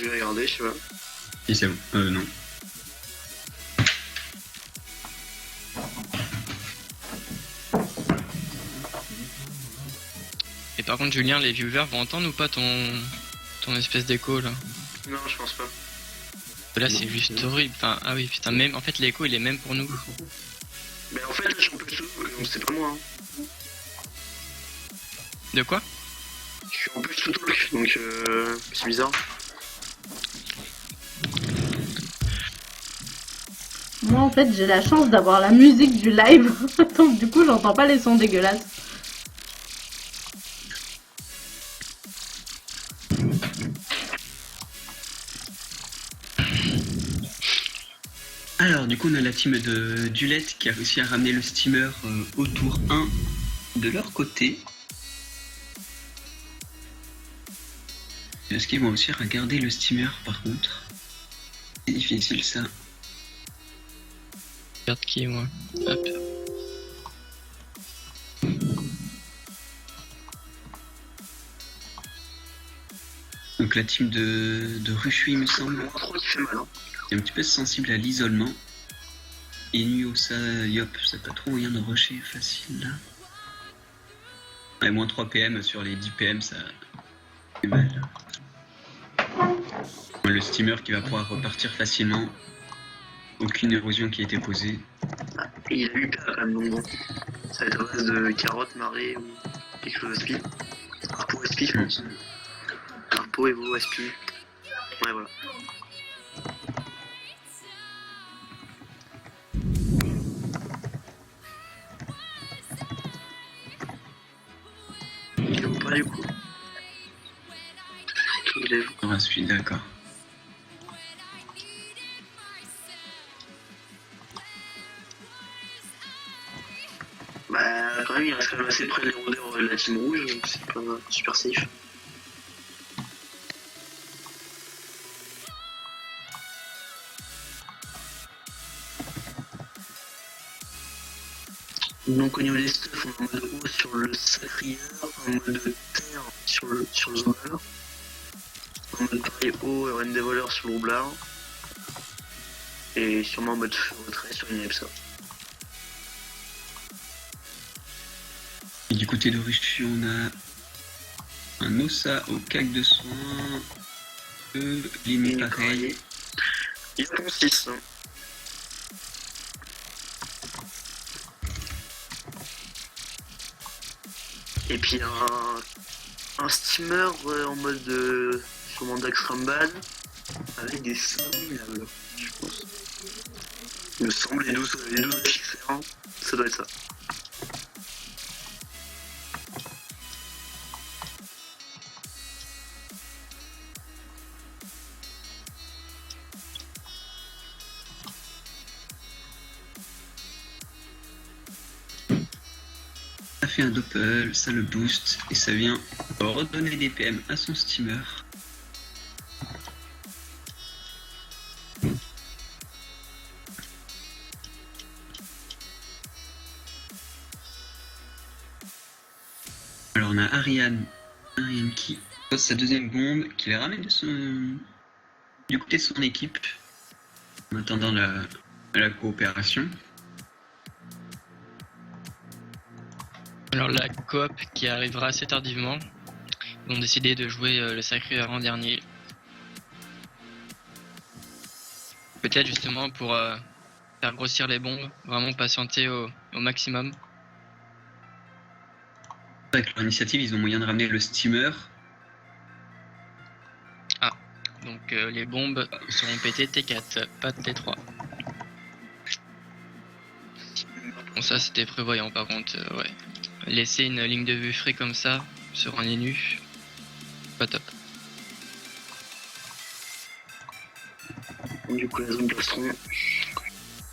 Je vais regarder, je sais pas. Si c'est bon. Non. Et par contre, Julien, les viewers vont entendre ou pas ton espèce d'écho là? Non, je pense pas. Là, c'est juste horrible. Enfin, ah oui, putain, même en fait, l'écho il est même pour nous. Mais en fait, là, je suis en plus sous, donc c'est pas moi. Hein. De quoi? Je suis en plus sous talk, donc c'est bizarre. Moi, en fait, j'ai la chance d'avoir la musique du live, donc du coup, j'entends pas les sons dégueulasses. Alors, du coup, on a la team de Dulette qui a réussi à ramener le steamer au tour 1 de leur côté. Est-ce qu'ils vont réussir à garder le steamer par contre? C'est difficile ça. Regarde qui, moi. Hop. Donc la team de Rushui, il me semble, Trop qui fait mal, hein. est un petit peu sensible à l'isolement. Et Nuosa, Yop, c'est pas trop moyen de rusher facile là. Ouais, moins 3 PM sur les 10 PM, ça fait mal. Le steamer qui va pouvoir repartir facilement. Aucune érosion qui a été posée. Et il a eu peur quand même, donc bon. Ça va être à base de carottes, marées ou quelque chose à spi. Harpo et spi, je pense. Harpo et veau à spi. Ouais, voilà. Il faut pas du coup. Il est Ah, je suis d'accord. Bah, quand même, il reste quand même assez près des rondeurs de la team rouge, donc c'est pas super safe. Donc au niveau des stuffs, on est en mode haut sur le Sacrier, en mode terre sur le Zoomer, en mode pareil haut et Rendevoler sur le Roublard, et sûrement en mode feu retrait sur une Epsa. Et du côté de Rushu, on a un Ossa au cac de soins, Lini pareil. Ils font 6. Et puis un steamer en mode sûrement Dax Rambad avec des 5000 là, je pense. Il me semble les 12 fixés, hein. Ça doit être ça. Ça fait un doppel, ça le booste et ça vient redonner des PM à son steamer. Alors on a Ariane qui pose sa deuxième bombe, qui la ramène du côté de son équipe en attendant la coopération. Alors la coop qui arrivera assez tardivement, ils ont décidé de jouer le sacré avant-dernier. Peut-être justement pour faire grossir les bombes, vraiment patienter au maximum. Avec leur initiative, ils ont moyen de ramener le steamer. Donc les bombes seront pétées T4, pas T3. Bon ça c'était prévoyant par contre, ouais. Laisser une ligne de vue free comme ça sur un nu, pas top. Du coup la zone plastron.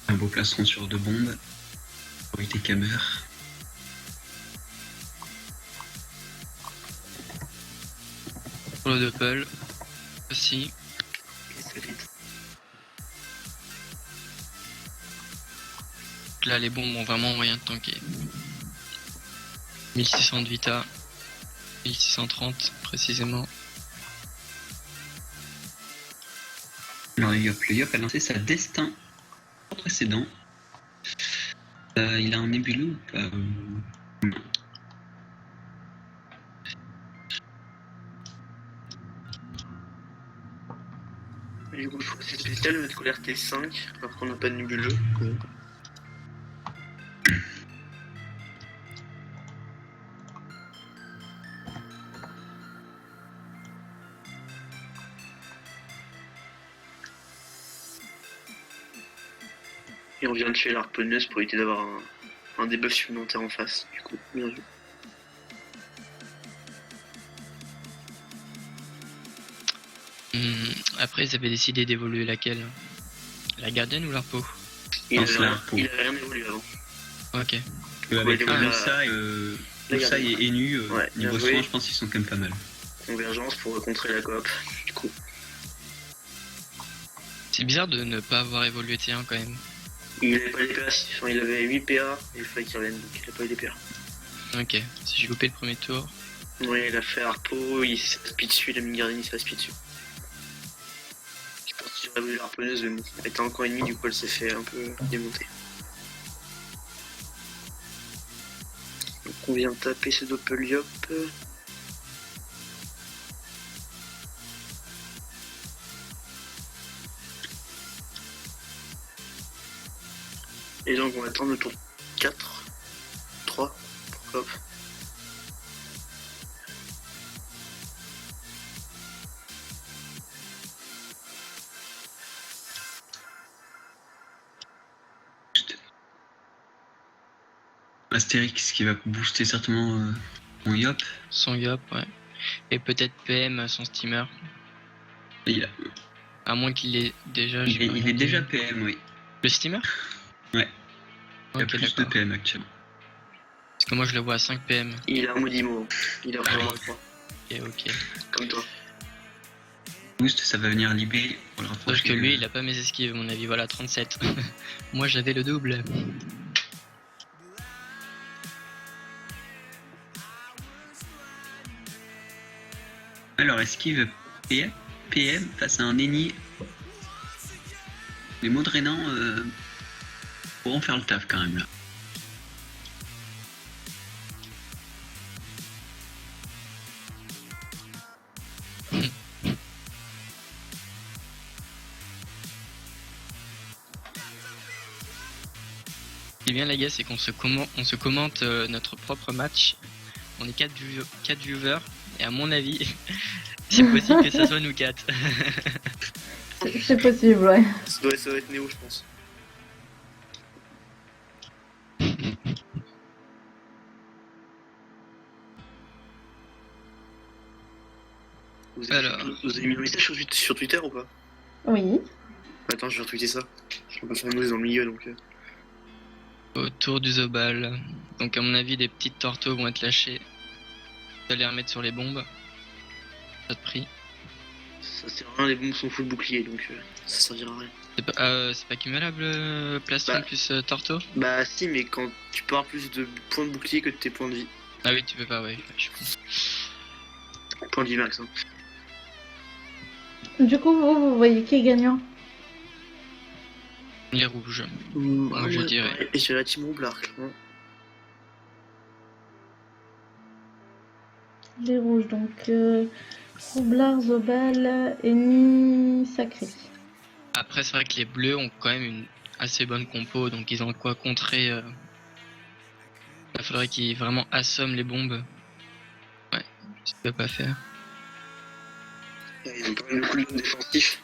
Un beau plastron sur 2 bombes. Pour éviter qu'elle meure. Pour le doppel aussi. Là les bombes ont vraiment moyen de tanker. 1600 de vita, 1630 précisément. Alors le Yop a lancé sa destin précédent. Il a un nébuleux ou pas non. Et du coup, je trouve que c'est spécial de mettre colère T5 alors qu'on n'a pas de nébuleux. Ouais. Et on vient de tuer l'harponneuse pour éviter d'avoir un debuff supplémentaire en face. Du coup, bien vu. Après, ils avaient décidé d'évoluer laquelle? La gardienne ou l'harpo? Il Non, c'est avait l'harpo. rien évolué avant. Ok. Avec Ouais, Musa et Enu, Ouais, bien niveau joué. soin, je pense qu'ils sont quand même pas mal. Convergence pour contrer la coop. Du coup, C'est bizarre de ne pas avoir évolué T1 quand même. il avait pas les PA, enfin, il avait 8 PA et il fallait qu'il revienne, donc il a pas eu les PA. Ok. Si j'ai loupé le premier tour. Ouais, il a fait Harpo, il s'est speed dessus, il a mis une gardienne, il s'est speed dessus. Je pense que j'aurais voulu l'harponneuse, mais bon, elle était encore ennemie, du coup elle s'est fait un peu démonter. Donc on vient taper ce Doppeliop. Et donc on va attendre le tour 4, 3, pour Coop. Astérix qui va booster certainement mon Yop. Son Yop, ouais. Et peut-être PM, son steamer. Il, a- À moins qu'il l'ait déjà. il j'ai est, pas il est regardé. déjà PM, oui. Le steamer? Ouais. Il a Ok, plus de d'accord. PM actuellement. Parce que moi je le vois à 5 PM. Il a un Modimo, il a vraiment oui. 3, Ok. comme toi. Boost, ça va venir libérer pour le rapprocher. Sauf que lui, il a pas mes esquives, à mon avis. Voilà, 37. Moi j'avais le double. Alors, esquive PM face à un Eni. Les mots drainants pourront faire le taf quand même là. Ce qui est bien les gars, c'est qu'on se, on se commente notre propre match. On est 4 viewers. Et à mon avis, c'est possible que ça soit nous 4. C'est possible, ouais. Ça doit être Néo, je pense. Alors. Vous avez mis un message sur Twitter ou pas? Oui. Attends, je vais retweeter ça. Je peux pas faire une noise dans le milieu donc. Autour du Zobal. Donc à mon avis, des petites tortos vont être lâchées. Vous allez les remettre sur les bombes. Pas de prix. Ça sert à rien, les bombes sont full bouclier donc ça servira à rien. C'est pas cumulable plastron Bah. plus torto? Bah si, mais quand tu pars plus de points de bouclier que de tes points de vie. Ah oui, tu peux pas, ouais. Je comprends. Points de vie max. Hein. Du coup, vous voyez qui est gagnant? Les rouges. Moi je dirais. Ouais, et j'ai la team roublard, clairement. Les rouges, donc Roublard, Zobal, Eni, Sacré. Après, c'est vrai que les bleus ont quand même une assez bonne compo, donc ils ont de quoi contrer. Il faudrait qu'ils vraiment assomment les bombes. Ouais, ce qu'ils peuvent pas faire. Ils ont pas mal de cooldown défensif.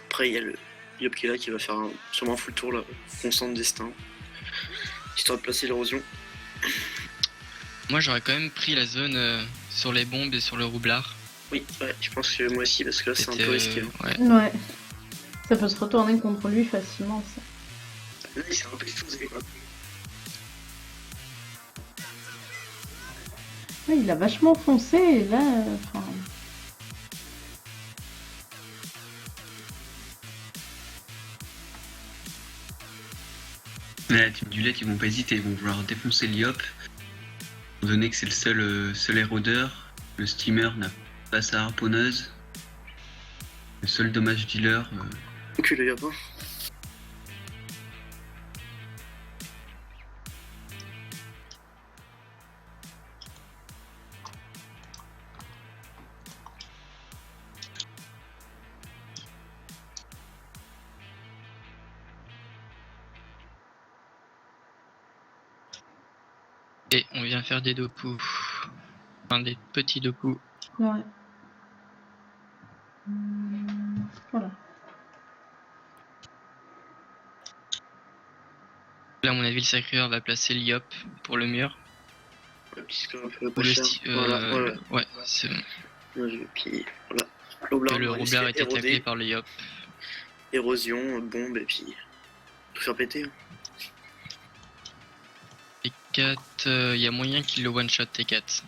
Après, il y a le Yop qui est là qui va faire sûrement un full tour là, constant de destin. Histoire de placer l'érosion. Moi, j'aurais quand même pris la zone sur les bombes et sur le roublard. Oui, ouais, je pense que moi aussi, parce que là c'est un peu risqué. Hein. Ouais. Ouais. Ça peut se retourner contre lui facilement, ça. Là, il s'est un peu exposé quoi. Ouais, il a vachement foncé, et là, enfin... La team du LED, ils vont pas hésiter, ils vont vouloir défoncer l'Iop. Étant donné que c'est le seul érodeur, le steamer n'a pas sa harponneuse. Le seul dommage dealer. Ok, les gars, pas. Et on vient faire des doku. Enfin, des petits doku. Ouais. Voilà. Là, à mon avis, le Sacré-Cœur va placer le Yop pour le mur. Ouais, petit score un peu Ou pas le cher. sti- Voilà, ouais. ouais, c'est bon. Ouais, puis voilà. Roublard, Le on va roublard laisser était taclé éroder. par le Yop. Érosion, bombe, et puis tout faire péter. T4, il y a moyen qu'il le one-shot T4.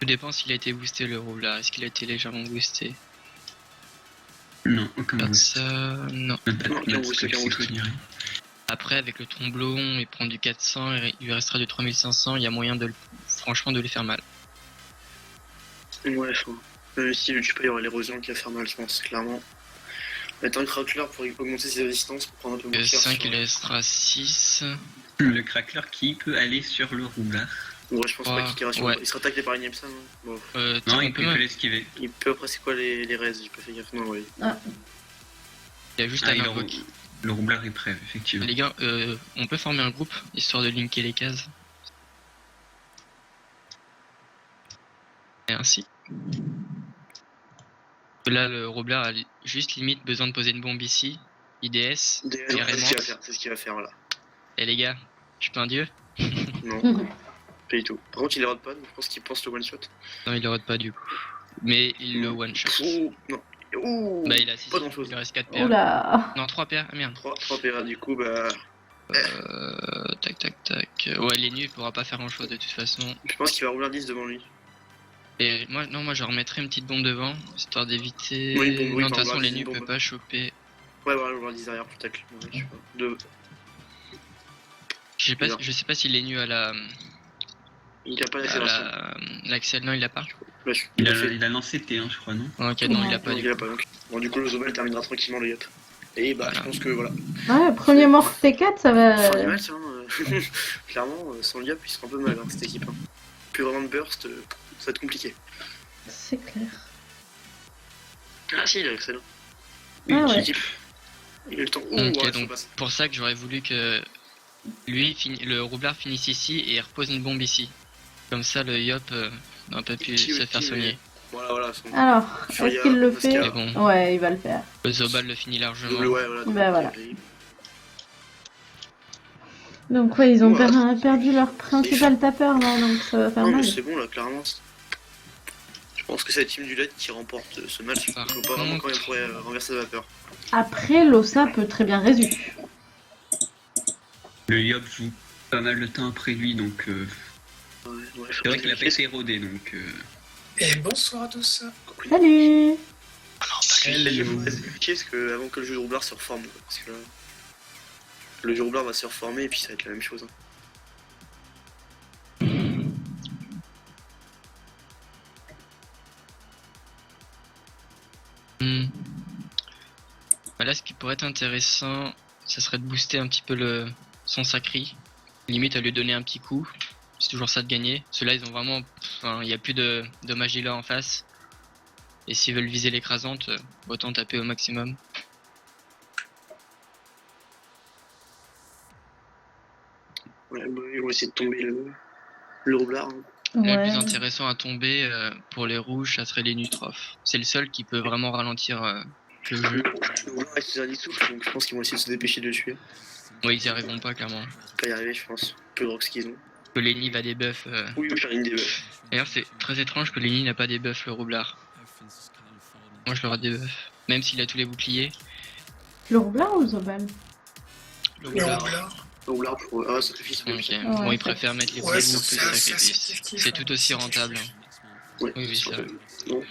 Tout dépend s'il a été boosté le roublard. Est-ce qu'il a été légèrement boosté? Non, aucun Regarde boost. ça, non. Même pas de Non, aucun combat de boost, stock, aucun c'est boost. connerie. Après, avec le tromblon, il prend du 400, il lui restera du 3500. Il y a moyen franchement de lui faire mal. Ouais, enfin, même s'il ne tue pas, il y aura l'érosion qui va faire mal, je pense, clairement. Mettre un crackler pour augmenter ses résistances, pour prendre un peu moins cher. 5, il restera 6. Le crackler qui peut aller sur le roublard. Ouais, je pense pas qu'il ira sur. Ouais. Il sera taclé par Ignepsa, non bon. Non, On il peut peut même. l'esquiver. Il peut après, c'est quoi les raises? J'ai pas fait gaffe, non, ouais. Il y a juste Ah, un il invoque. le roublard est prêt, effectivement. Les gars, on peut former un groupe, histoire de linker les cases. Et ainsi. Là, le roublard a juste limite besoin de poser une bombe ici. IDS, C'est ce carrément. qu'il va faire, c'est ce qu'il va faire, voilà. Et les gars, je suis pas un dieu? Non, pas du tout. Par contre, il les pas, donc je pense qu'il pense le one shot. Non, il le rate pas du coup. Mais il le one shot. Oh, non. Oh, Bah, il a 6, pas grand chose. il lui reste 4 paires. Oula. Non, 3 paires, ah merde. 3 PA, du coup, bah. Tac, tac, tac. Ouais, il est nul, il pourra pas faire grand chose de toute façon. Je pense qu'il va rouler un 10 devant lui. Et moi, non, moi je remettrais une petite bombe devant, histoire d'éviter. Oui, bombe, oui, Non, de toute par façon, là, les une nuls bombe. peuvent pas choper. Ouais, voilà, rouler un 10 derrière pour tacle. Ouais, je sais pas. Deux. Je sais pas s'il est nu à la. Il a pas d'accélération. L'Axel, non, il l'a pas. Là, Il a lancé T1, je crois, non? Ok, non, il l'a Non, pas il du a coup. pas donc. Bon, du coup, le Zobel terminera tranquillement le Yop. Et bah, Voilà. je pense que voilà. Ouais, premier mort T4, ça Fin du va. match, hein. Clairement, sans le Yop, ils seront un peu mal, hein, cette équipe. Hein. Plus vraiment de burst, ça va être compliqué. C'est clair. Ah, si, il est excellent. Ah ouais. L'équipe. Il a eu le temps. Ouh, Ok, ouais, ça donc passe. pour ça que j'aurais voulu que le roublard finisse ici et repose une bombe ici. Comme ça, le Yop n'a pas pu se faire soigner. Voilà. Alors, Furia, est-ce qu'il le Mascara. fait? Mais bon, Ouais, il va le faire. le Zobal le finit largement. Double, ouais, voilà. Bah, voilà. Donc ouais, ils ont perdu leur principal tapeur là, donc ça va faire Non, mal. mais c'est bon, là, clairement. Je pense que c'est la team du LED qui remporte ce match. Il Par faut pas vraiment contre- quand même pourrait renverser la vapeur. Après, l'Ossa peut très bien résoudre. Le Yop joue pas mal de temps après lui, donc Ouais, c'est vrai qu'il a pas été érodé, donc Et bonsoir à tous. Salut! Parce que avant que le jeu de roublard se reforme. Parce que là, le jeu de roublard va se reformer et puis ça va être la même chose. Hein. Bah là, ce qui pourrait être intéressant, ça serait de booster un petit peu son sacri. Limite à lui donner un petit coup. C'est toujours ça de gagner. Ceux-là, ils ont vraiment. Enfin, il n'y a plus de magie là en face. Et s'ils veulent viser l'écrasante, autant taper au maximum. Ouais, bah, ils vont essayer de tomber le roublard. Hein. Là, le Ouais. plus intéressant à tomber pour les rouges, ça serait les Nutrophes. C'est le seul qui peut vraiment ralentir le jeu. Le roublard reste à 10 souffles, donc je pense qu'ils vont essayer de se dépêcher de le tuer. Ouais, ils y arriveront pas clairement. Pas y arriver, je pense. Peu de rocks qu'ils ont. Que Lenny va débuff. Oui, il va faire une des buffs. D'ailleurs, c'est très étrange que Lenny n'a pas débuff le roublard. Moi, je l'aurais débuff. Même s'il a tous les boucliers. Le roublard ou le Zobal? Le Le roublard. roublard. Le roublard pour. Ah, sacrifice. Ok, Oui, bon, Ouais, il préfère mettre les Ouais, vrais c'est bouts que les assez sacrifices. kiff-kiff, C'est hein. tout aussi rentable. ouais, Oui, c'est ça. sûr. Non,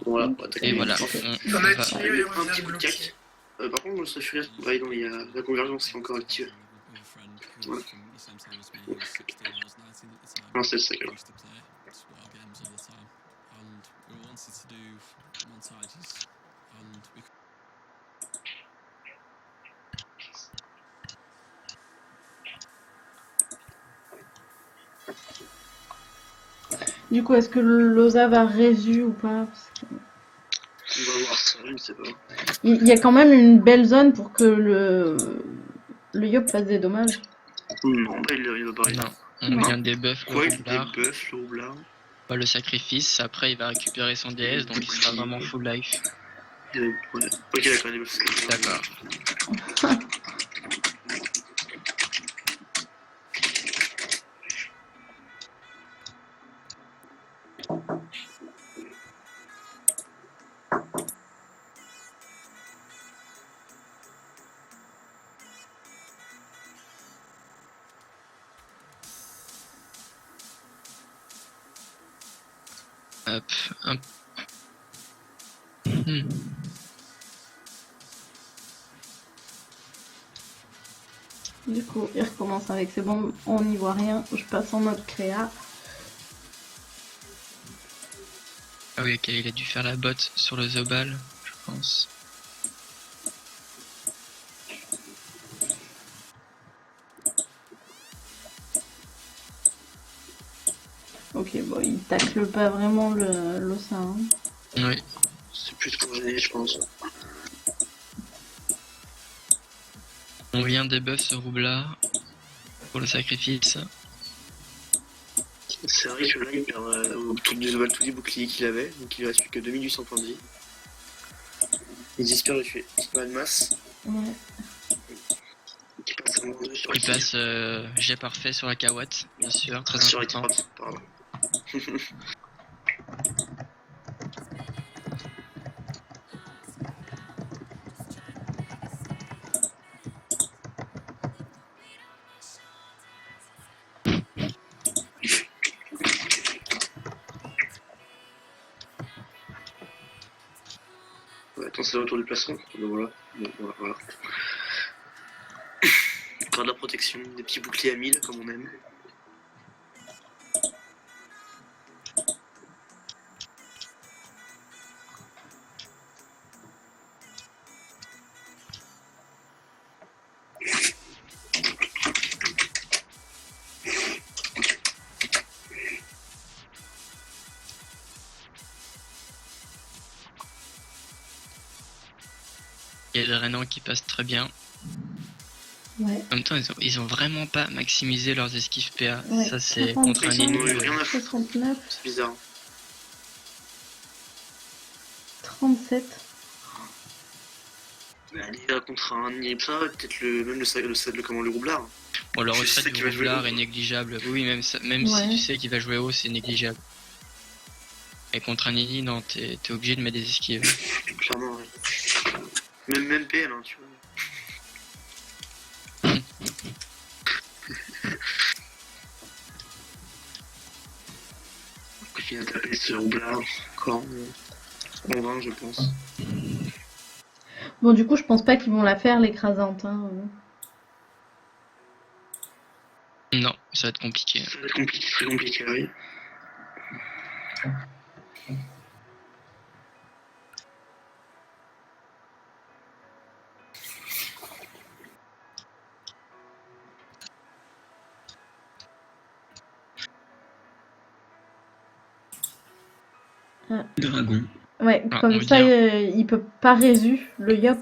voilà. on va attaquer. Et voilà, Parfait. Il y en on a va- qui Un vont petit venir coup de bloquer. cac. Par contre, Monster Fury, ouais, non, il y a la convergence qui est encore active. Ouais. Non, c'est le sac alors. Du coup, est-ce que Loza va résu ou pas? Parce que On va voir ça, je ne sais pas. il y a quand même une belle zone pour que le Yop fasse des dommages. Non, bah il va pas. Non, on Non. vient de debuff le Ouais, il roublard, buff, le roublard. pas le sacrifice, après il va récupérer son DS, donc il sera vraiment full life. Ouais. Ok, d'accord, il buff. D'accord. Hop, hop. Du coup, il recommence avec c'est bon, on n'y voit rien. Je passe en mode créa. Ah oui, ok, il a dû faire la botte sur le Zobal, je pense. Ok, bon, il tacle pas vraiment l'Ossa. Hein. Oui, C'est plus pour gêner, je pense. on vient debuff ce roublard pour le sacrifice. C'est vrai que là, il perd autour du Zobal tous les boucliers qu'il avait, donc il lui reste plus que 2800 points de vie. Il espère le tuer. Pas de masse. Ouais. Il passe à moins 2 sur Il passe jet parfait sur la Kawat, bien sûr, très sur la important. carotte, pardon. Ouais, attends, c'est le retour du plastron. Voilà. Voilà. Encore de la protection, des petits boucliers à 1000 comme on aime. Il y a le Renan qui passe très bien. Ouais. En même temps, ils ont vraiment pas maximisé leurs esquives PA. Ouais. Ça, c'est 60, contre un Ils n'ont ennemi. eu rien à foutre. 69, C'est bizarre. 37. Aller contre un Nipsa, peut-être même le roublard. Bon, le Je retrait sais du qu'il va jouer roublard haut. est négligeable. Oui, même Ouais. si tu sais qu'il va jouer haut, c'est négligeable. Et contre un ennemi, non, t'es obligé de mettre des esquives. Clairement, ouais. Même PL, hein, tu vois. Il vient taper ce roublard. Encore. En vain, je pense. Bon, du coup, je pense pas qu'ils vont la faire, l'écrasante. Hein. Non, ça va être compliqué. Ça va être compliqué, très compliqué, oui. Dragon. Ouais, Ah, comme on ça, vient. il peut pas résu, le Yop.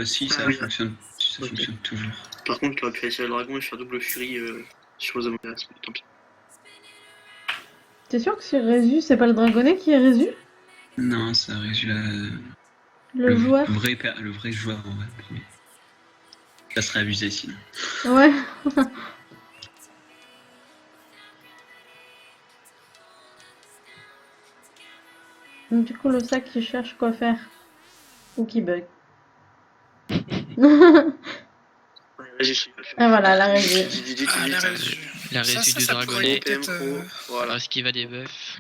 Si, ça Ah oui. fonctionne. Ça Ok. fonctionne toujours. Par contre, il aurait pu attirer le dragon et faire double furie sur les Amoras, mais tant pis. T'es sûr que c'est résu, c'est pas le dragonnet qui est résu? Non, ça résume Le joueur? le vrai joueur en vrai. Premier. Ça serait abusé sinon. Ouais. Donc, du coup, le sac qui cherche quoi faire. Ou qui bug. Ouais, vas-y, je sais pas. Ah voilà, la régie. Ah, la résu. La Ça, résu du ça pourrait dragonnet. peut-être. Voilà. Alors, est-ce qu'il va des buffs?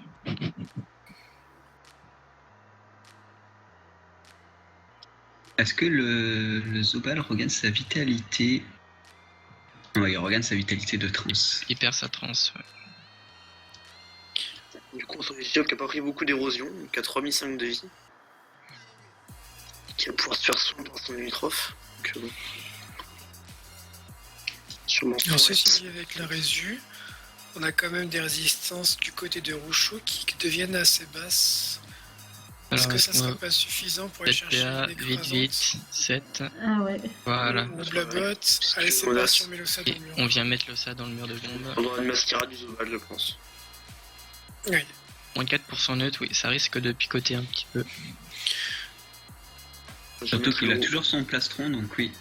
Est-ce que le Zobal regagne sa vitalité? Ouais, il regagne sa vitalité de trans. Il perd sa trance. Ouais. Du coup, on s'en est qui a pas pris beaucoup d'érosion, donc à 3005 de vie. qui va pouvoir se faire soin par son limitrophe. Donc, bon. Sûrement Alors, Forest. ceci dit, avec la résu, on a quand même des résistances du côté de Rouchou qui deviennent assez basses. Est-ce Alors, que ça laisse-moi serait pas suffisant pour aller 7 chercher PA, une vite, écrasante vite, 7. Ah ouais. Voilà. Ou de la botte. Allez, c'est On a- parti, on met l'ossa dans Et le mur. on vient mettre l'ossa dans le mur de bombe. On aura une mascarade du Zobal, je pense. Oui. Moins 4% neutre, oui, ça risque de picoter un petit peu. Surtout qu'il a toujours son plastron, donc oui.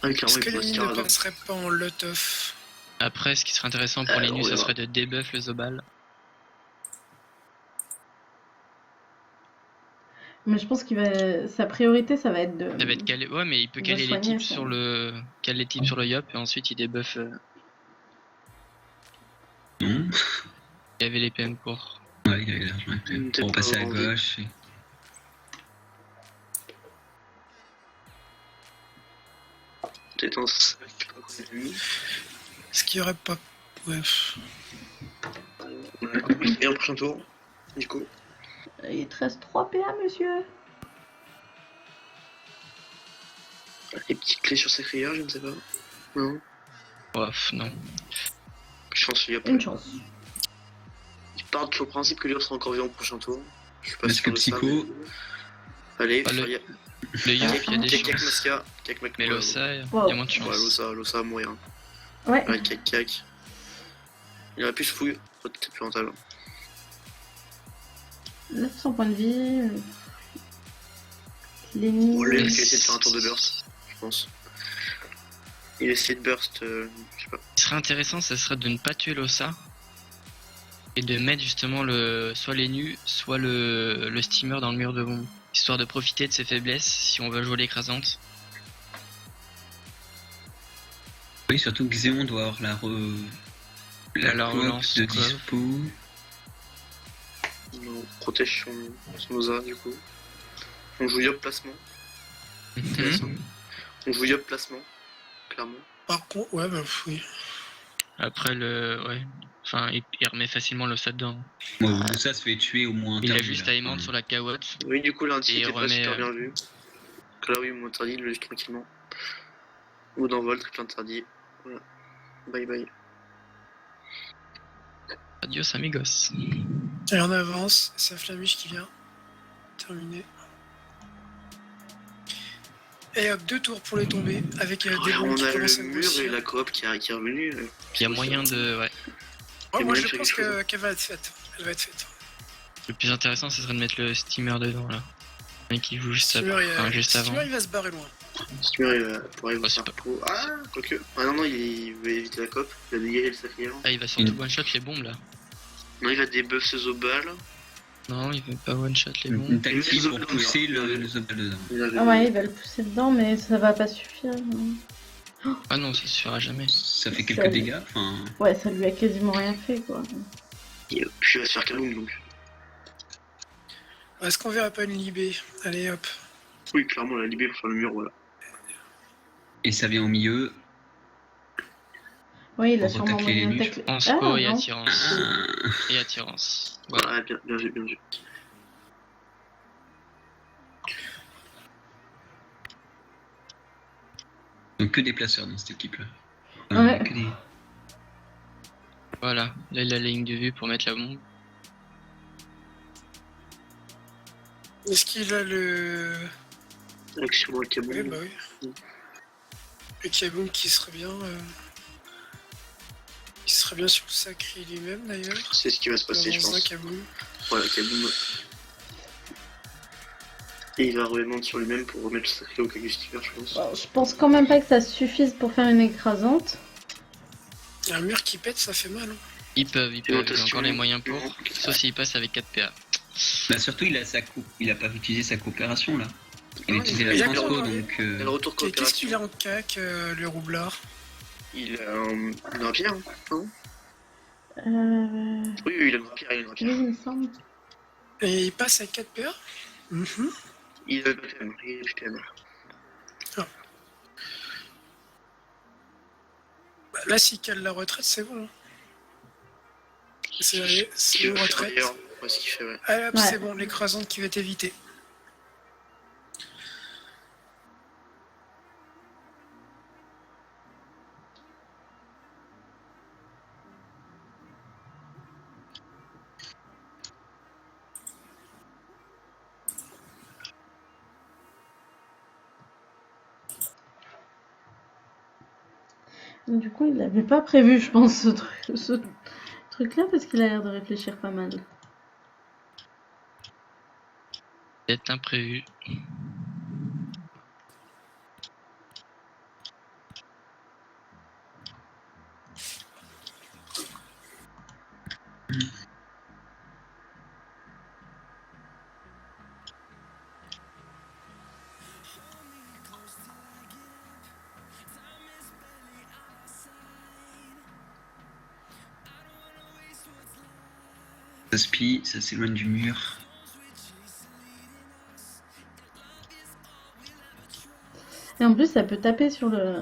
Ah, Est-ce clairement, que il peut l'ennemi ne mascarade. passerait pas en lot-off? Après, ce qui serait intéressant pour les on nus, ça verra. serait de debuff le Zobal. Mais je pense qu'il va. Sa priorité, ça va être de. Ça va être calé. Ouais, mais il peut Il va caler les soigner, tips ça. sur le. Caler les tips sur le Yop et ensuite il debuff. Non. Il y avait les PM pour. Ouais, il avait l'argent avec lui. Peut-être Pour pas passer à envie. gauche. Et... Peut-être un sac, je sais pas quoi il a mis. Est-ce qu'il y aurait pas. Ouais. On a compris qu'il y a un prochain tour. Du coup, Il te reste 3 PA, monsieur. les petites clés sur sa crière, je ne sais pas. Non, Ouf, non. je pense qu'il y a pas. Une chance. Ils partent sur le principe que Lior sera encore vivant au prochain tour. Je suis pas Parce sûr que de ça, Psycho- mais- Allez, Ah, le- Fire. Le Yop, il y a des Kek chances. Masca, Kek Mac. Mais l'ossa, il y Wow. a moins de Ouais, chance. l'ossa à mourir. Ouais. Ouais, Kek. Il aurait pu se fouiller. Peut-être plus rentable. 900 points de vie. L'ennemi. Bon, lui, il va Yes. essayer de faire un tour de burst, je pense. Il essaie de burst, je sais pas. Ce qui serait intéressant, ça serait de ne pas tuer l'ossa. Et de mettre justement soit les nus, soit le steamer dans le mur de bombe. Histoire de profiter de ses faiblesses si on veut jouer l'écrasante. Oui, surtout que Xéon doit avoir la La coop relance, de quoi. dispo. On protège son osa, du coup. On joue Yop placement. Intéressant. On joue Yop placement, clairement. Par contre, ouais, bah oui. Après ouais. Enfin, il remet facilement l'ossa dedans. Bon, ça se fait tuer au moins. Il a interdit, juste là. à aimante sur la cawotte. Oui, du coup, lundi, Et il était pas remet, super bien vu. Donc là, oui, mon interdit, il le laisse tranquillement. Ou d'envol, triple interdit. Voilà. Bye bye. Adios amigos. Et on avance, c'est la flamiche qui vient. Terminé. Et hop, 2 tours pour les tomber, avec des Ouais, bombes on qui a commencent le à mur et grossir. la coop qui est revenue. Il y a moyen de. Ouais. Ouais, moi moyen je de faire pense quelque chose. qu'elle va être faite. Elle va être faite. Le plus intéressant, ce serait de mettre le steamer dedans là. Mais qui joue juste, Steamer, enfin, juste avant. Steamer, il va se barrer loin. Steamer, il va pour aller Ouais, c'est faire pro. Ah, quoique. Ah non, non, il veut éviter la coop. Il va dégager le sacrifice. Ah, il va surtout one shot les bombes là. Non, il va débuff ses Zobal. Non, il veut pas one shot les Une bombes. tactique Le pour Zobal, pousser il a- le Zobal dedans. Il avait- Ah ouais, il va le pousser dedans, mais ça va pas suffire. Non. Ah non, ça suffira jamais. Ça fait Ça- quelques dégâts. Enfin, Ouais, ça lui a quasiment rien fait, quoi. Et puis il va se faire Kaloum donc. Est-ce qu'on verra pas une libé? Allez hop. Oui, clairement, la libé pour faire le mur, voilà. et ça vient au milieu. Oui, il a Pour sûrement attaquer les moyen nus. d'attaquer. Anspo et non. attirance. Ah, Et attirance. Voilà. Voilà, bien vu, bien vu. donc que des placeurs dans cette équipe-là. Ouais. Que des- Voilà. Là, il a la ligne de vue pour mettre la bombe. Est-ce qu'il a le. Action dans le Kaboom. Oui, bah oui. Le Kaboom qui serait bien. Qui serait bien sur le sacré lui-même d'ailleurs. C'est ce qui va se passer, je Dans un pense. Kaboom. Voilà, Kaboom. Et il va remonter sur lui-même pour remettre le sacré au Kagustiver, je pense. Bon, je pense quand même pas que ça suffise pour faire une écrasante. Un mur qui pète, ça fait mal. Hein. Ils peuvent, il a encore les moyens pour. Non. Sauf s'il passe avec 4 PA. Bah surtout il a pas utilisé sa coopération là. Il a Ah, utilisé il la a transpo bien, donc. Et le retour Qu'est-ce qu'il coopération. a en cac, le roublard? Il a un pierre, hein, non? Euh... Oui, il a un pierre, il a un Oui, pierre. il me semble. Et il passe avec 4 PA. Mhm. Il a le PM, il a le PM. Bah, là, s'il cale la retraite, c'est bon. Hein. C'est une retraite. D'ailleurs, ouais, ce qu'il fait, ouais. Allez hop, Ouais. c'est bon, l'écrasante qui va être évitée. Du coup, il l'avait pas prévu, je pense, ce truc-là, parce qu'il a l'air de réfléchir pas mal. Peut-être imprévu. Ça spie, ça s'éloigne du mur. Et en plus, ça peut taper sur le...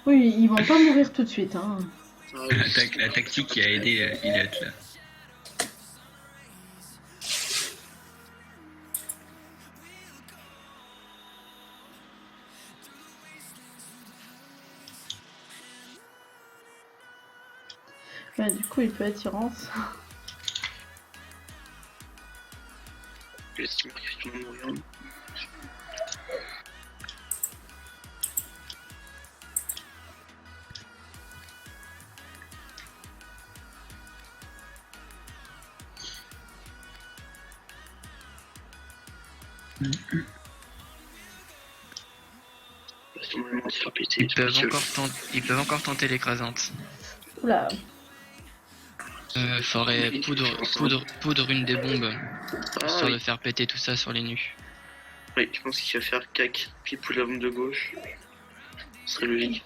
Oui, ils vont pas mourir tout de suite. Hein. Ah, oui. La tactique qui a aidé Illet là. Ouais, du coup, il peut attirance. Le steamer qui fait tout le monde regarde. Le steamer va se faire péter. Ils peuvent encore tenter l'écrasante. Oula. Faudrait poudre une des bombes, Ah, histoire oui. de faire péter tout ça sur les nus. Oui, je pense qu'il va faire cac, puis pour la bombe de gauche. Ce serait logique.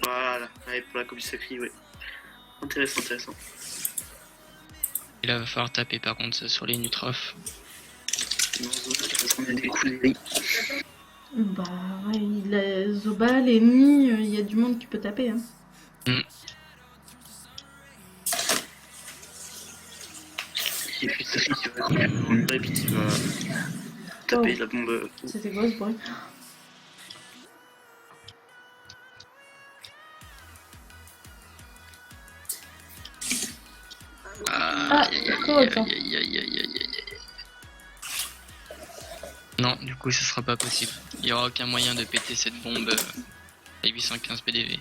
Voilà, ouais, pour la copie sacrée, ouais. Intéressant, intéressant. Et là, va falloir taper par contre sur les nutrophes. Non, on a des coups Bah, ouais, les Zoba, les nids, il y a du monde qui peut taper. Hein. Et puis Sophie qui va prendre et puis qui va taper la bombe. C'était quoi ce bruit? Ah, d'accord, attends. Non, du coup, ce sera pas possible. Il y aura aucun moyen de péter cette bombe à 815 PDV.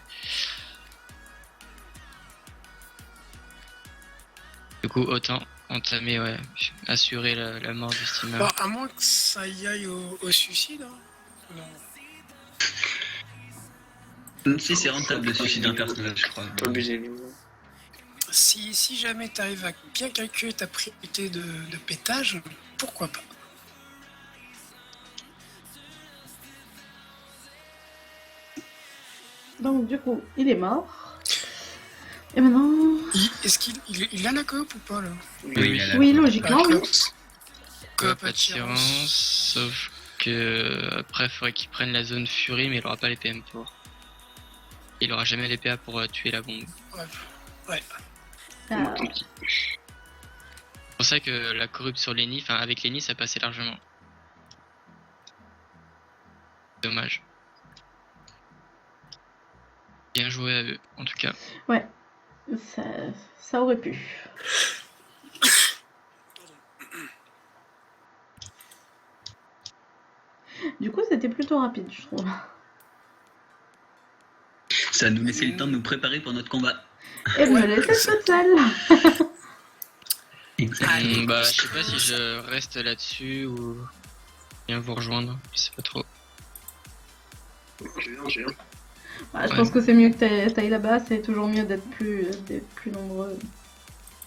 Du coup, autant entamer, ouais, assurer la mort du steamer. Bon, à moins que ça y aille au suicide. Hein. Non. Si c'est rentable le suicide d'un personnage, je crois. Pas abuser, mais bon. Si jamais tu arrives à bien calculer ta priorité de pétage, pourquoi pas. Donc, du coup, il est mort. Et maintenant... Est-ce qu'il a la coop ou pas là? Oui, Oui, logiquement, oui. Coop Pas attirance, sauf que après, il faudrait qu'il prenne la zone furie, mais il aura pas les PM pour. Il aura jamais les PA pour tuer la bombe. Ouais. Ah, C'est pour ça que la corrupte sur Lenny, enfin avec Lenny, ça passait largement. Dommage. Bien joué à eux, en tout cas. ouais, ça aurait pu. Du coup, c'était plutôt rapide, je trouve. Ça nous laissait le temps de nous préparer pour notre combat. Et me laisser toute seule. Exactement. Bah, je sais pas si je reste là-dessus ou viens vous rejoindre, je sais pas trop. Je viens. Bah, je pense que c'est mieux que t'ailles là-bas, c'est toujours mieux d'être plus nombreux.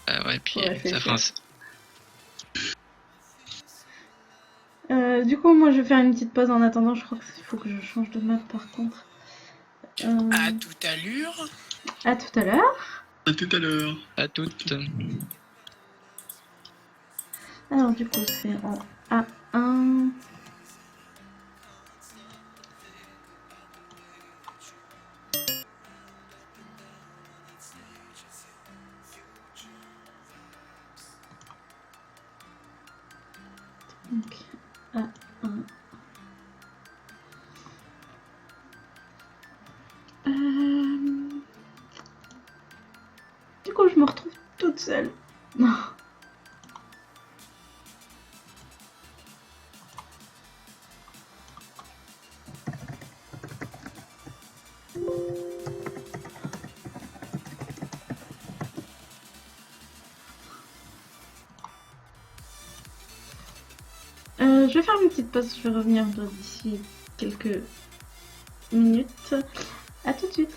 Ouais, puis Faut réfléchir. ça fait Du coup, moi, je vais faire une petite pause en attendant. Je crois qu'il faut que je change de map, par contre. À toute allure. À tout à l'heure. À tout à l'heure. à toutes. Alors, du coup, c'est en A1. Donc, A1. Du coup, je me retrouve toute seule. Non. Je vais faire une petite pause, je vais revenir d'ici quelques minutes. À tout de suite.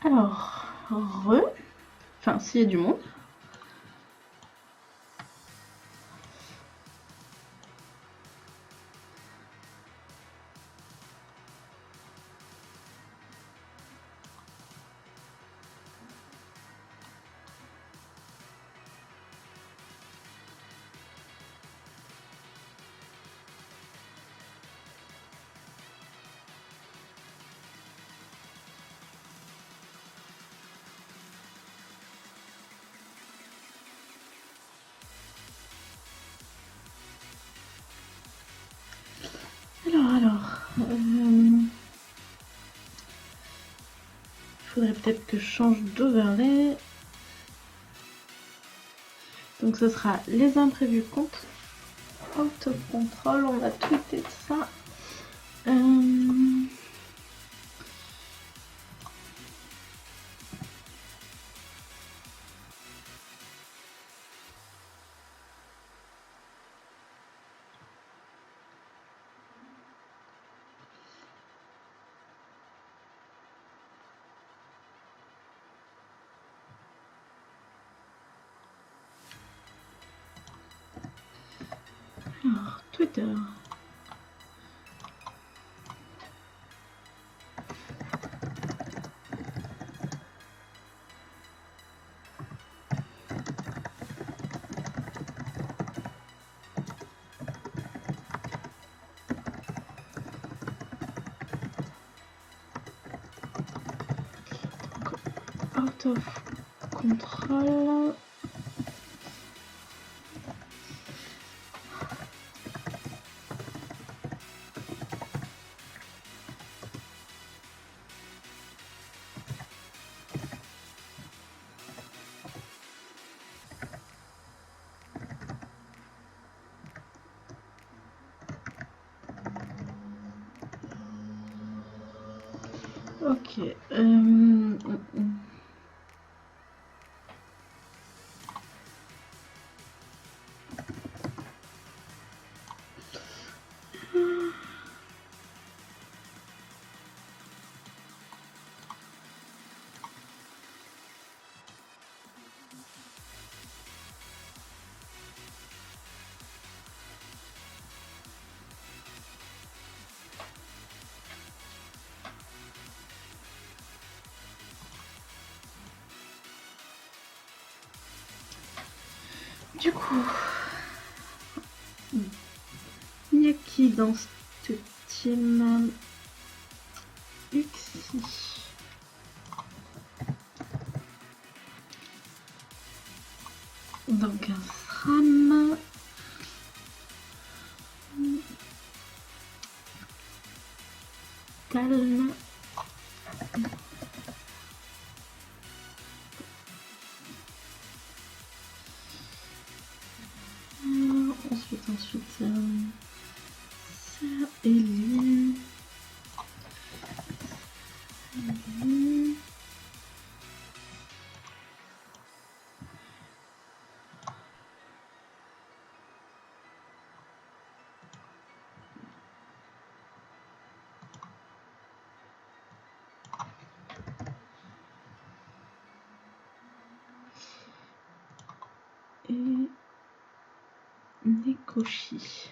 Alors, enfin, s'il y a du monde. Alors, il faudrait peut-être que je change d'overlay. Donc ce sera les imprévus contre out of control, on va tweeter ça. Alors, Twitter. Out of control. Du coup, il y a qui dans ce team? Uxie. Donc un SRAM. Talon. Ensuite, ça et lui. Et Nekoshi.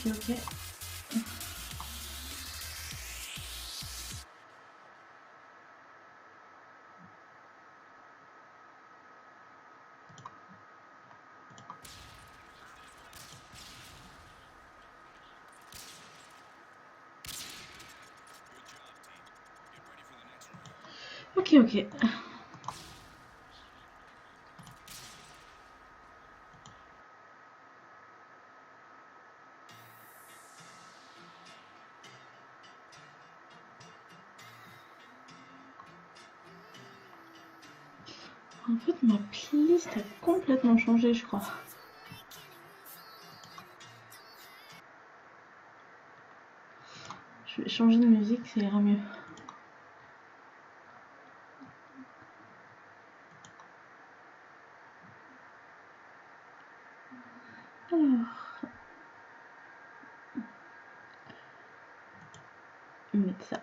Ok. Ok. En fait, ma playlist a complètement changé, je crois. Je vais changer de musique, ça ira mieux. Alors, mettre ça.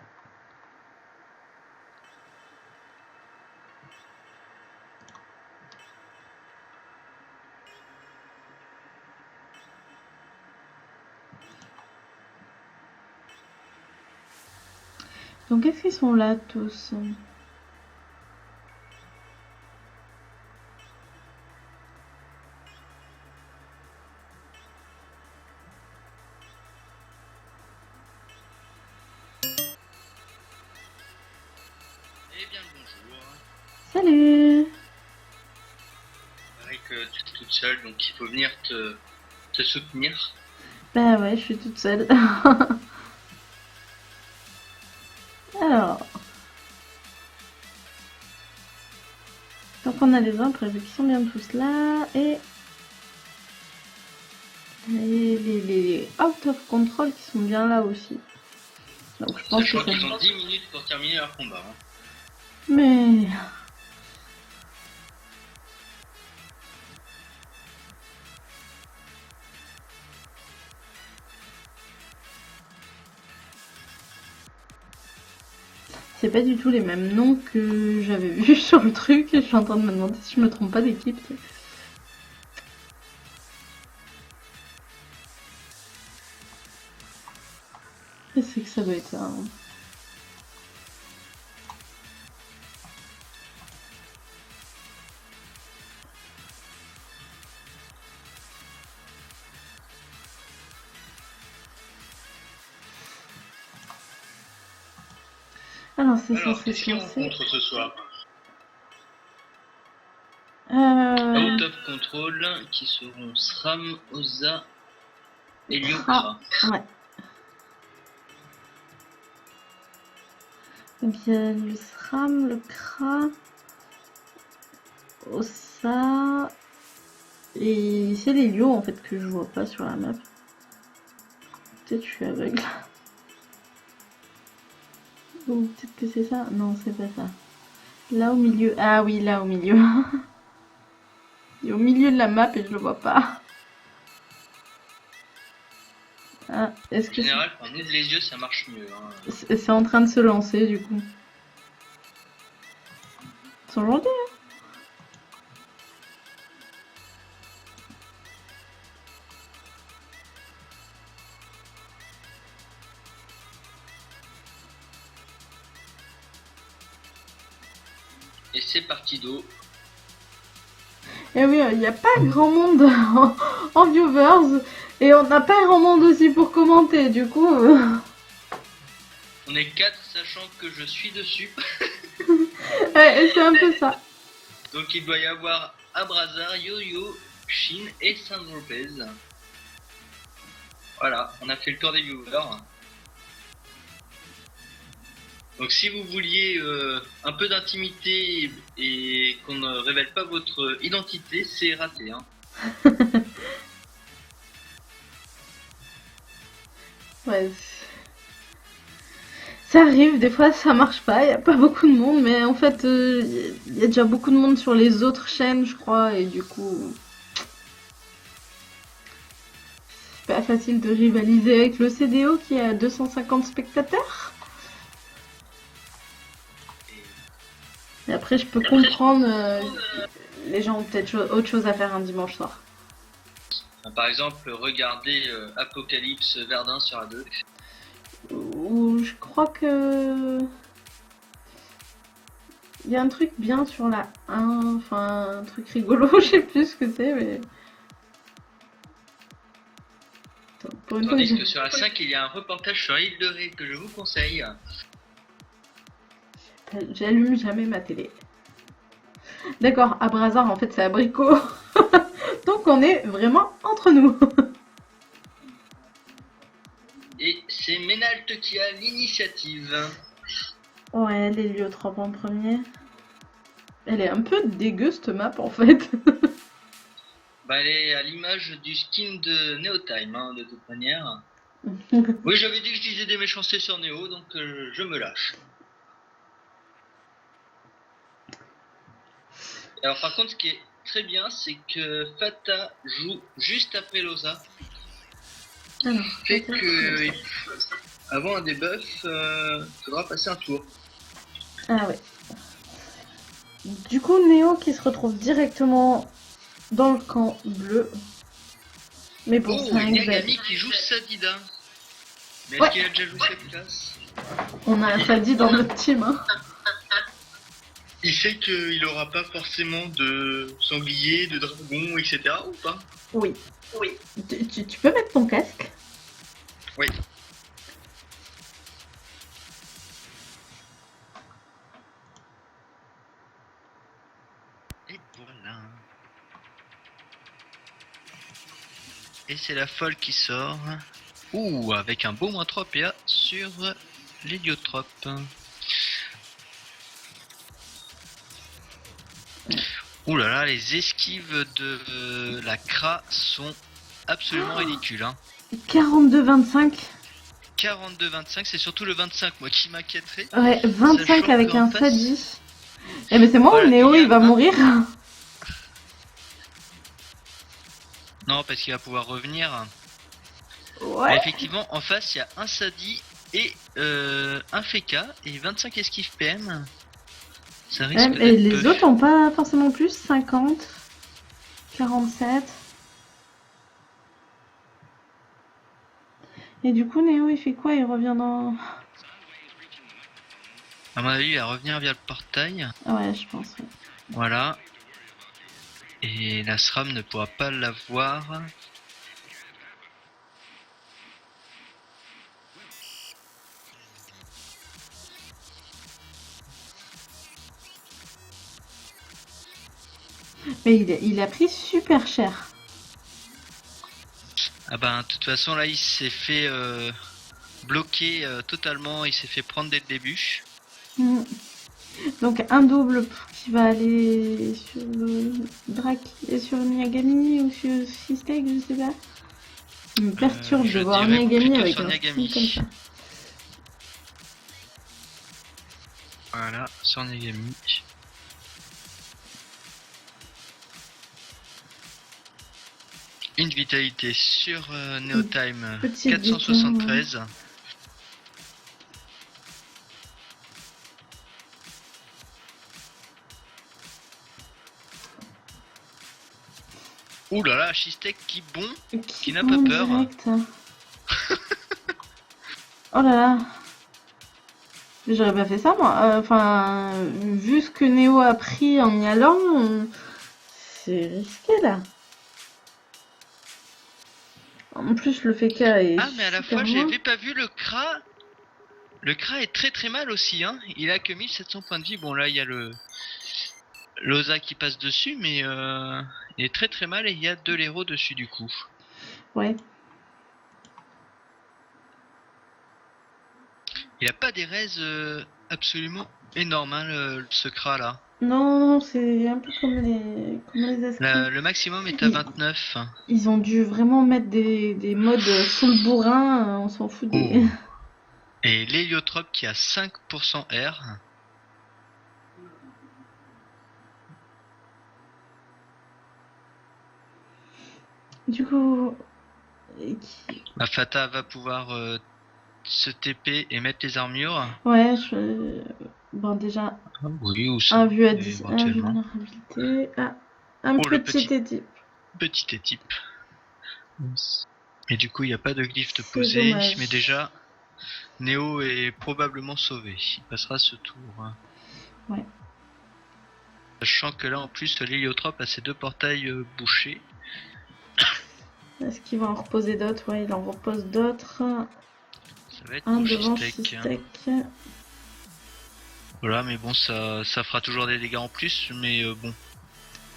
Donc, est-ce qu'ils sont là tous? Eh bien le bonjour. Salut! C'est vrai que tu es toute seule, donc il faut venir te soutenir. Bah ouais, je suis toute seule. Alors, donc on a les imprévus qui sont bien tous là et les out of control qui sont bien là aussi. Donc je pense Sachant que ça... qu'ils ont 10 minutes pour terminer leur combat. Hein. Mais... c'est pas du tout les mêmes noms que j'avais vus sur le truc et je suis en train de me demander si je me trompe pas d'équipe. C'est que ça doit être ça. Hein. Alors, c'est Alors, censé qu'est-ce se qu'ils lancer. rencontrent ce soir? Euh... Out of Control, qui seront SRAM, Oza et Kra. Lyokra. Ouais. Donc, il y a le SRAM, le Kra, Ossa. Et c'est les lieux en fait que je vois pas sur la map. Peut-être je suis aveugle. Ou peut-être que c'est ça. Non, c'est pas ça. Là au milieu. Ah oui, là au milieu. Il est au milieu de la map et je le vois pas. Ah, est-ce En que général, quand on ouvre les yeux, ça marche mieux. Hein. c'est en train de se lancer du coup. Ils sont gentils, hein. Et c'est parti d'eau. Et oui, il n'y a pas grand monde en viewers. Et on n'a pas grand monde aussi pour commenter, du coup. On est 4, sachant que je suis dessus. Ouais, c'est un peu ça. Donc il doit y avoir Abrazar, Yo-Yo, Shin et San Lopez. Voilà, on a fait le tour des viewers. Donc si vous vouliez un peu d'intimité et qu'on ne révèle pas votre identité, c'est raté. Hein. Ouais. Ça arrive, des fois ça marche pas, il n'y a pas beaucoup de monde, mais en fait, il y a déjà beaucoup de monde sur les autres chaînes, je crois, et du coup. C'est pas facile de rivaliser avec le CDO qui a 250 spectateurs. Et après, je peux comprendre, les gens ont peut-être autre chose à faire un dimanche soir. Par exemple, regardez Apocalypse Verdun sur A2. Ou je crois que. Il y a un truc bien sur la 1, enfin un truc rigolo, je sais plus ce que c'est, mais. Attends, pour une fois Tandis que que sur la 5, il y a un reportage sur l'île de Ré que je vous conseille. j'allume jamais ma télé. D'accord, Abrazar en fait c'est abricot. Donc on est vraiment entre nous. Et c'est Ménalte qui a l'initiative. Ouais, les lieux 3 en premier. Elle est un peu dégueu cette map en fait. Bah, elle est à l'image du skin de Neotime, hein, de toute manière. Oui, j'avais dit que je disais des méchancetés sur Neo, donc je me lâche. Alors par contre, ce qui est très bien, c'est que Fata joue juste après Loza. Alors, Fait que avant un debuff, faudra passer un tour. ah ouais. Du coup, Néo qui se retrouve directement dans le camp bleu. Mais bon, Oh, c'est un Yagami Xav. qui joue Sadida. Mais Ouais. est-ce qu'il a déjà joué cette classe? On a un Sadi dans notre team. Hein. Il sait qu'il aura pas forcément de sanglier, de dragon, etc. ou pas? Oui. Tu peux mettre ton casque? Oui. Et voilà. Et c'est la folle qui sort. Ouh, avec un beau -3 PA sur l'héliotrope. Ouh là là, les esquives de la Kra sont absolument ridicules. Hein. 42-25. 42-25, c'est surtout le 25 moi qui m'inquiéterais. Ouais, 25 Sachant avec qu'en un face- Sadi. Eh mais c'est moi Voilà, ou Néo il y a il va un- mourir? Non, parce qu'il va pouvoir revenir. Mais Ouais. effectivement, en face, il y a un Sadi et un Feka et 25 esquives PM. Ça risque Ouais, et d'être les peu. autres ont pas forcément plus, 50, 47. Et du coup, Néo, il fait quoi? Il revient dans... À mon avis, il va revenir via le portail. Ouais, je pense, ouais. Voilà. Et la SRAM ne pourra pas l'avoir. Mais il a pris super cher. Ah ben, de toute façon, là, il s'est fait bloquer totalement. Il s'est fait prendre dès le début. Mm. Donc un double qui va aller sur Drake et sur Niagami ou sur Sistek, je sais pas. Il me perturbe je de voir dirais Niagami plutôt avec sur un Niagami. style comme ça. Voilà, sur Niagami. Une vitalité sur Neotime Petite 473. Ouh là là, Shistek qui bond. Qui n'a pas bond peur. direct. Oh là là. Mais j'aurais pas fait ça moi. Enfin, vu ce que Néo a pris en y allant, c'est risqué là. En plus, le FK est. Ah, mais à la super fois, loin. j'avais pas vu le Kra. Le Kra est très très mal aussi, hein. Il a que 1700 points de vie. Bon, là, il y a le Loza qui passe dessus, mais il est très très mal et il y a 2 héros dessus du coup. Ouais. Il a pas des raises absolument énormes, hein, ce Kra là. Non, c'est un peu comme les Ascris. Le maximum est à 29. Ils ont dû vraiment mettre des modes full bourrin, on s'en fout des. Oh. Et l'héliotrope qui a 5% R. Du coup. Ma Fata va pouvoir se TP et mettre les armures. Ouais, bon, déjà, Oui, ou ça. un vu à 10, un vu éventuellement. vulnérabilité. Ah, un Oh, le petit étype. Petit étype. Et du coup, il n'y a pas de glyphe de C'est poser. dommage. Mais déjà, Néo est probablement sauvé. Il passera ce tour. Hein. Ouais. Sachant que là, en plus, l'héliotrope a ses 2 portails bouchés. Est-ce qu'il va en reposer d'autres? Ouais, il en repose d'autres. Ça va être Un pour devant Shistek, hein. Sistek. Voilà, mais bon, ça fera toujours des dégâts en plus. Mais bon,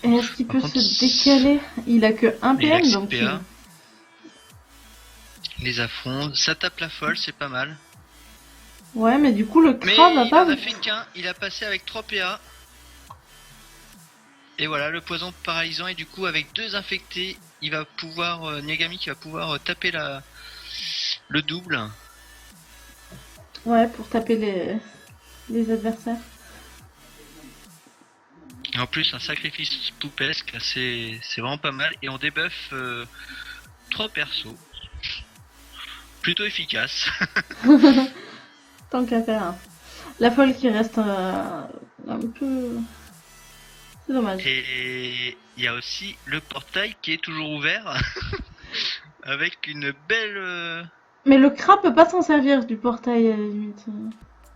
Et est-ce qu'il Par peut contre, se décaler? Il a que 1 il a PM, que donc CPA. Les affronts, ça tape la folle, c'est pas mal. Ouais, mais du coup, le Mais Kra va il pas. en a fait qu'un, il a passé avec 3 PA. Et voilà, le poison paralysant, et du coup, avec 2 infectés, il va pouvoir, Niagami qui va pouvoir taper le double. Ouais, pour taper les adversaires. Et en plus, un sacrifice poupesque, c'est vraiment pas mal. Et on débuff 3 persos. Plutôt efficace. Tant qu'à faire. La folle qui reste un peu. C'est dommage. Et il y a aussi le portail qui est toujours ouvert. Avec une belle... Mais le Kra peut pas s'en servir du portail à la limite.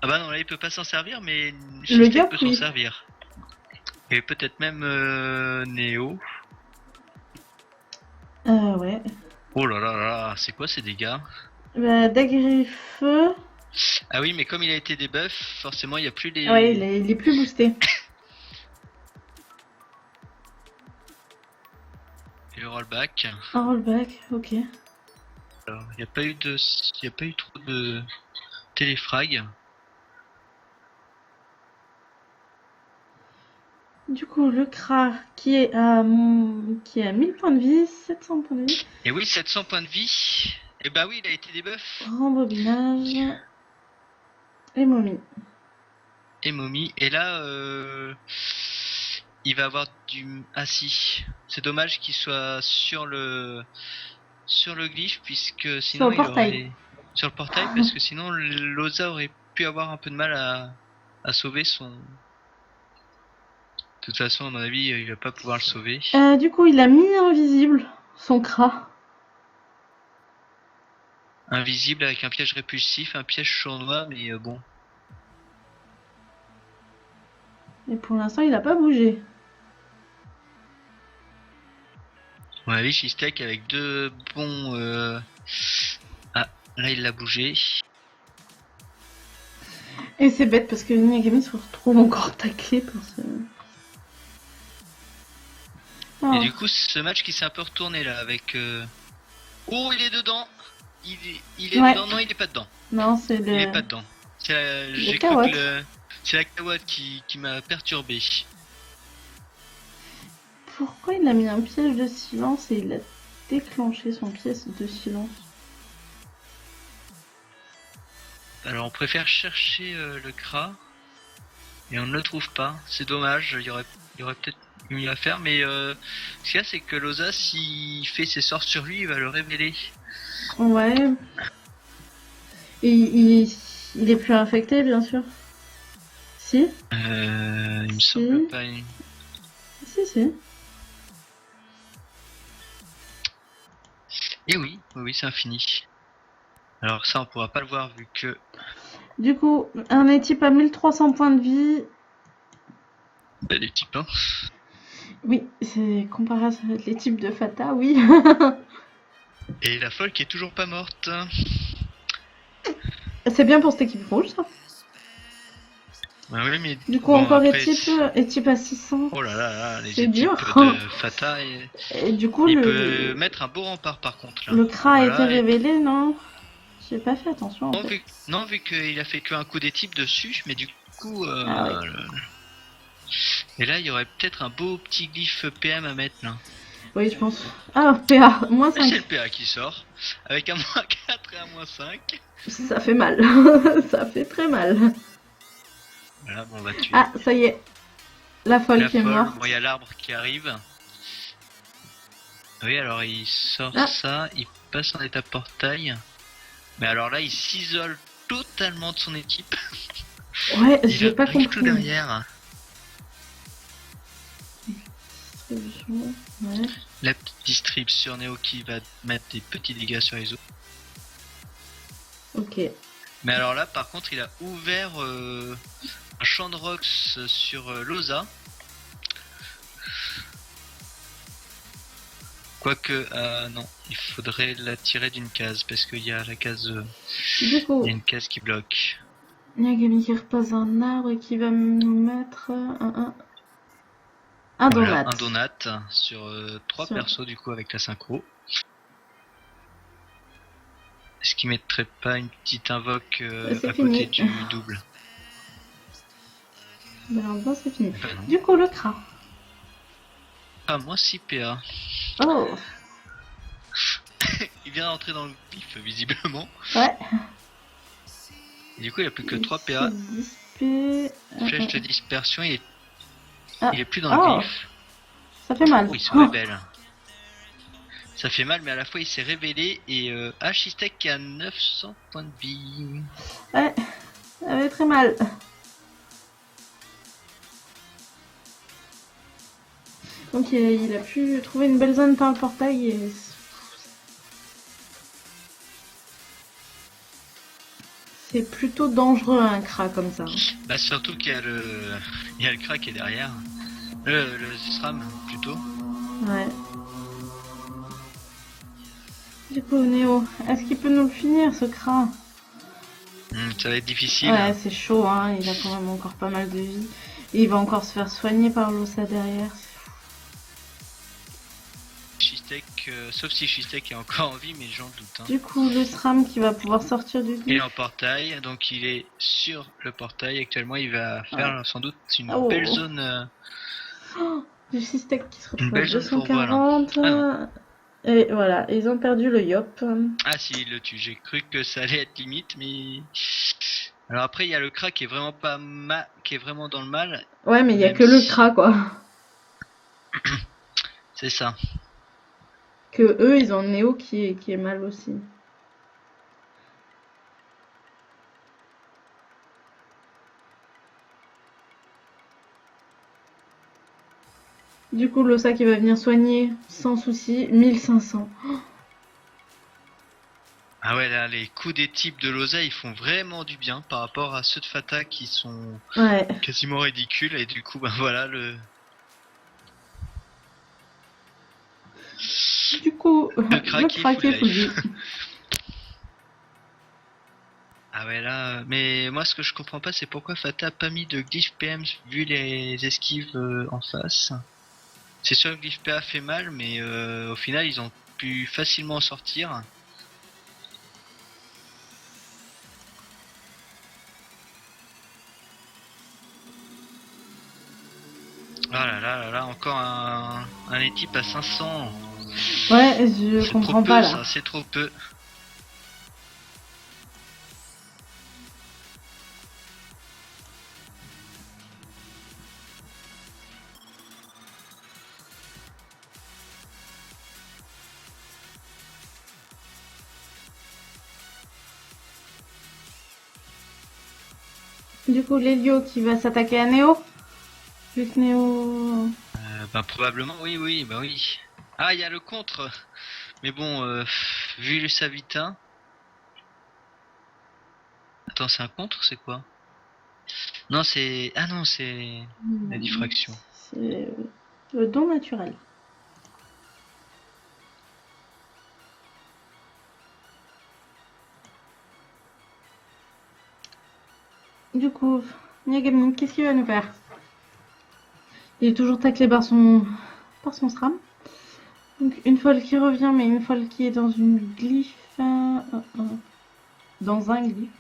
Ah bah non, là il peut pas s'en servir, mais Le Shistek Yop, peut s'en oui. servir. Et peut-être même Néo. Ouais. Oh là là là là, c'est quoi ces dégâts? Bah, dagger feu. Ah oui, mais comme il a été debuff, forcément il n'y a plus les... Ouais, il est plus boosté. Et le rollback. Un rollback, ok. Alors, il n'y a pas eu trop de téléfrag. Du coup, le Kra qui est à 1000 points de vie, 700 points de vie. Et oui, 700 points de vie. Et bah oui, il a été debuff. Rembobinage. Et momie. Et momie. Et là, il va avoir du... Ah si. C'est dommage qu'il soit sur le glyphe, puisque sinon le portail. il aurait... Sur le portail, parce que sinon Loza aurait pu avoir un peu de mal à sauver son... De toute façon, à mon avis, il va pas pouvoir le sauver. Du coup, il a mis invisible son Kra. Invisible avec un piège répulsif, un piège sournois, mais bon. Et pour l'instant, il a pas bougé. À mon avis, Shistek avec 2 bons... Ah, là il l'a bougé. Et c'est bête parce que Niagami se retrouve encore taclé pour ce... Oh. Et du coup, ce match qui s'est un peu retourné là avec. Oh, il est dedans. Il est Ouais. dedans. Non, il est pas dedans. Non, c'est Il est le... pas dedans. J'ai cru carotte. que c'est la carotte qui m'a perturbé. Pourquoi il a mis un piège de silence et il a déclenché son pièce de silence? Alors, on préfère chercher le Kra et on ne le trouve pas. C'est dommage. Il y aurait peut-être mieux à faire, mais ce qu'il y a, c'est que Loza, s'il fait ses sorts sur lui, il va le révéler. Ouais. Et il est plus infecté, bien sûr. Si? Il me semble pas. Si. Et oui, c'est infini. Alors ça, on pourra pas le voir vu que... Du coup, un équipe à 1300 points de vie. Bah, les types, hein. Oui, c'est comparé à les types de Fata, oui. Et la folle qui est toujours pas morte. C'est bien pour cette équipe rouge, ça. Bah oui, mais... Du coup, bon, encore après, équipe à 600. Oh là là, les C'est équipes dur. de Fata, Et du coup, il peut mettre un beau rempart par contre. Là. le Kra a été Voilà, et- révélé, non? J'ai pas fait attention. En Non, fait. vu qu'il a fait qu'un coup des types dessus, mais du coup... Ah ouais. Et là, il y aurait peut-être un beau petit glyphe PM à mettre là. Oui, je pense. Ah, PA, moins Et c'est 5. le PA qui sort, avec un moins 4 et un moins 5. Ça fait mal. Ça fait très mal. Voilà, bon, on va tuer. Ah, ça y est. La folle La qui est folle, morte. bon, il y a l'arbre qui arrive. Oui, alors il sort Ah. ça, il passe en état portail. Mais alors là, il s'isole totalement de son équipe. Ouais, Il j'ai pas arrive tout compris. derrière. Ouais. La petite distrib sur Neo qui va mettre des petits dégâts sur les autres. Ok. Mais alors là, par contre, il a ouvert un champ de rocks sur Loza. Quoique, non, il faudrait la tirer d'une case parce qu'il y a la case, Du coup, il y a une case qui bloque. Nyagami qui repose un arbre et qui va nous mettre un Voilà, donut. un donut sur 3 Sur- persos du coup avec la synchro. Est-ce qu'il mettrait pas une petite invoque C'est à fini. côté du double? Malheureusement, c'est fini. Bah non. Du coup, le Kra. Ah, moins 6 PA. Oh, Il vient d'entrer dans le pif visiblement. ouais. Et du coup, il a plus que 3 PA. Dispé... Flèche de dispersion, Ah. il est plus dans le Oh. vif. Ça fait mal. Oh, il se Oh. révèle. Ça fait mal, mais à la fois il s'est révélé et H-Tech qui a 900 points de vie. Ouais, ça fait très mal. Donc il a pu trouver une belle zone par le portail et... C'est plutôt dangereux un Kra comme ça. Bah surtout qu'il y a le crack qui est derrière. Le Zisram plutôt. Ouais. Du coup, Néo, est-ce qu'il peut nous le finir ce Kra? Ça va être difficile. Ouais, c'est chaud, hein. Il a quand même encore pas mal de vie. Et il va encore se faire soigner par l'Ossa derrière. Shistek, sauf si Shistek est encore en vie, mais j'en doute. Hein. Du coup, le SRAM qui va pouvoir sortir du Il est lit. en portail, donc il est sur le portail. Actuellement, il va faire sans doute une Oh. belle zone. Du Sistek qui se Une retrouve à belle zone pour vol, 240. Ah Et voilà, ils ont perdu le Yop. Ah si, il le tue. J'ai cru que ça allait être limite, mais... Alors après, il y a le crack qui est vraiment pas qui est vraiment dans le mal. Ouais, mais il y a Même que le si- Kra, quoi. C'est ça. Que eux, ils ont Néo qui est mal aussi. Du coup, l'Ossa qui va venir soigner sans souci, 1500. Ah ouais, là, les coups des types de Loza, ils font vraiment du bien par rapport à ceux de Fata qui sont Ouais. quasiment ridicules. Et du coup, ben voilà, Du coup, le crack est Kra qui est full life. full vie. Ah ouais, là... Mais moi, ce que je comprends pas, c'est pourquoi Fata a pas mis de glyph PM vu les esquives en face. C'est sûr que Glyph PA fait mal, mais au final, ils ont pu facilement en sortir. Ah là là là là, encore un équipe à 500. Ouais, je C'est trop comprends peu, pas là. ça, c'est trop peu. Du coup, Lélio qui va s'attaquer à Néo. Vu que Néo... Bah probablement, oui, oui, bah oui. Ah, il y a le contre. Mais bon, vu le Savitin... Attends, c'est un contre, c'est quoi? Non, c'est... Ah non, c'est la diffraction. C'est le don naturel. Du coup, Nyagami, qu'est-ce qu'il va nous faire? Il est toujours taclé par son SRAM. Donc une folle qui revient, mais une folle qui est dans une glyphe. Dans un glyphe.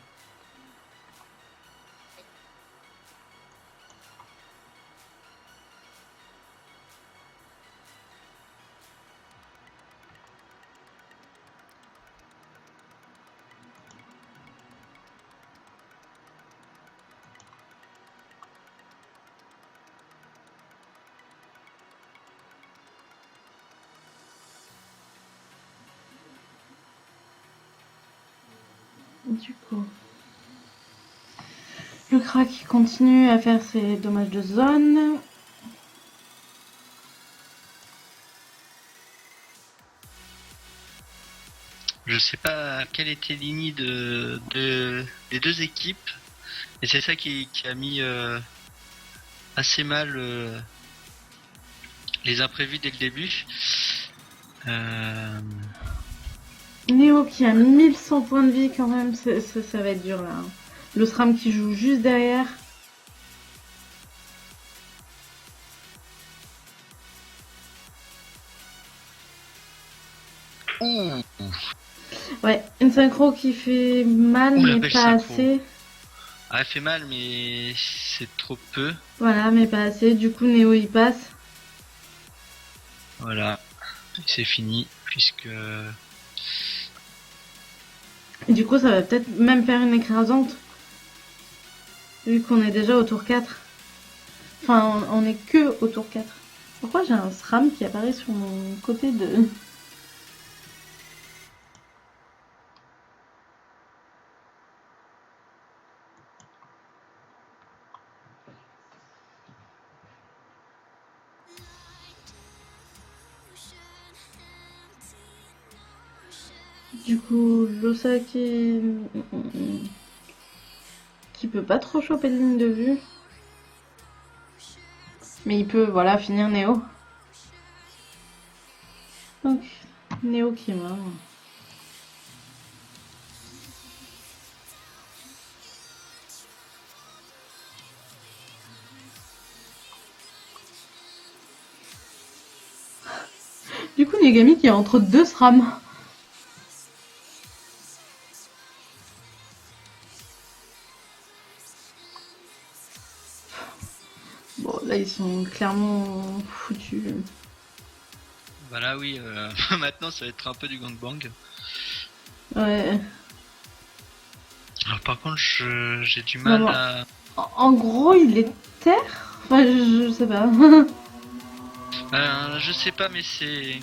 Du coup, le crack continue à faire ses dommages de zone. Je sais pas quelle était l'ini des deux équipes. Et c'est ça qui a mis assez mal les imprévus dès le début. Néo qui a 1100 points de vie quand même, ça va être dur là. Le SRAM qui joue juste derrière. Ouh. Ouais, une synchro qui fait mal Ouh, la mais belle pas synchro. assez. Ah, elle fait mal, mais c'est trop peu. Voilà, mais pas assez. Du coup, Néo il passe. Voilà, c'est fini, puisque... Et du coup, ça va peut-être même faire une écrasante. Vu qu'on est déjà au tour 4. Enfin, on est que au tour 4. Pourquoi j'ai un SRAM qui apparaît sur mon côté de... Du coup, Losa qui peut pas trop choper de ligne de vue. Mais il peut, voilà, finir Néo. Donc, Néo qui est mort. Du coup, Negami qui est entre deux SRAM. Bon, là, ils sont clairement foutus. Voilà, oui, maintenant ça va être un peu du gangbang. Ouais. Alors par contre, j'ai du mal Non, à... En gros, il est terre. Enfin, je sais pas. Je sais pas, mais c'est...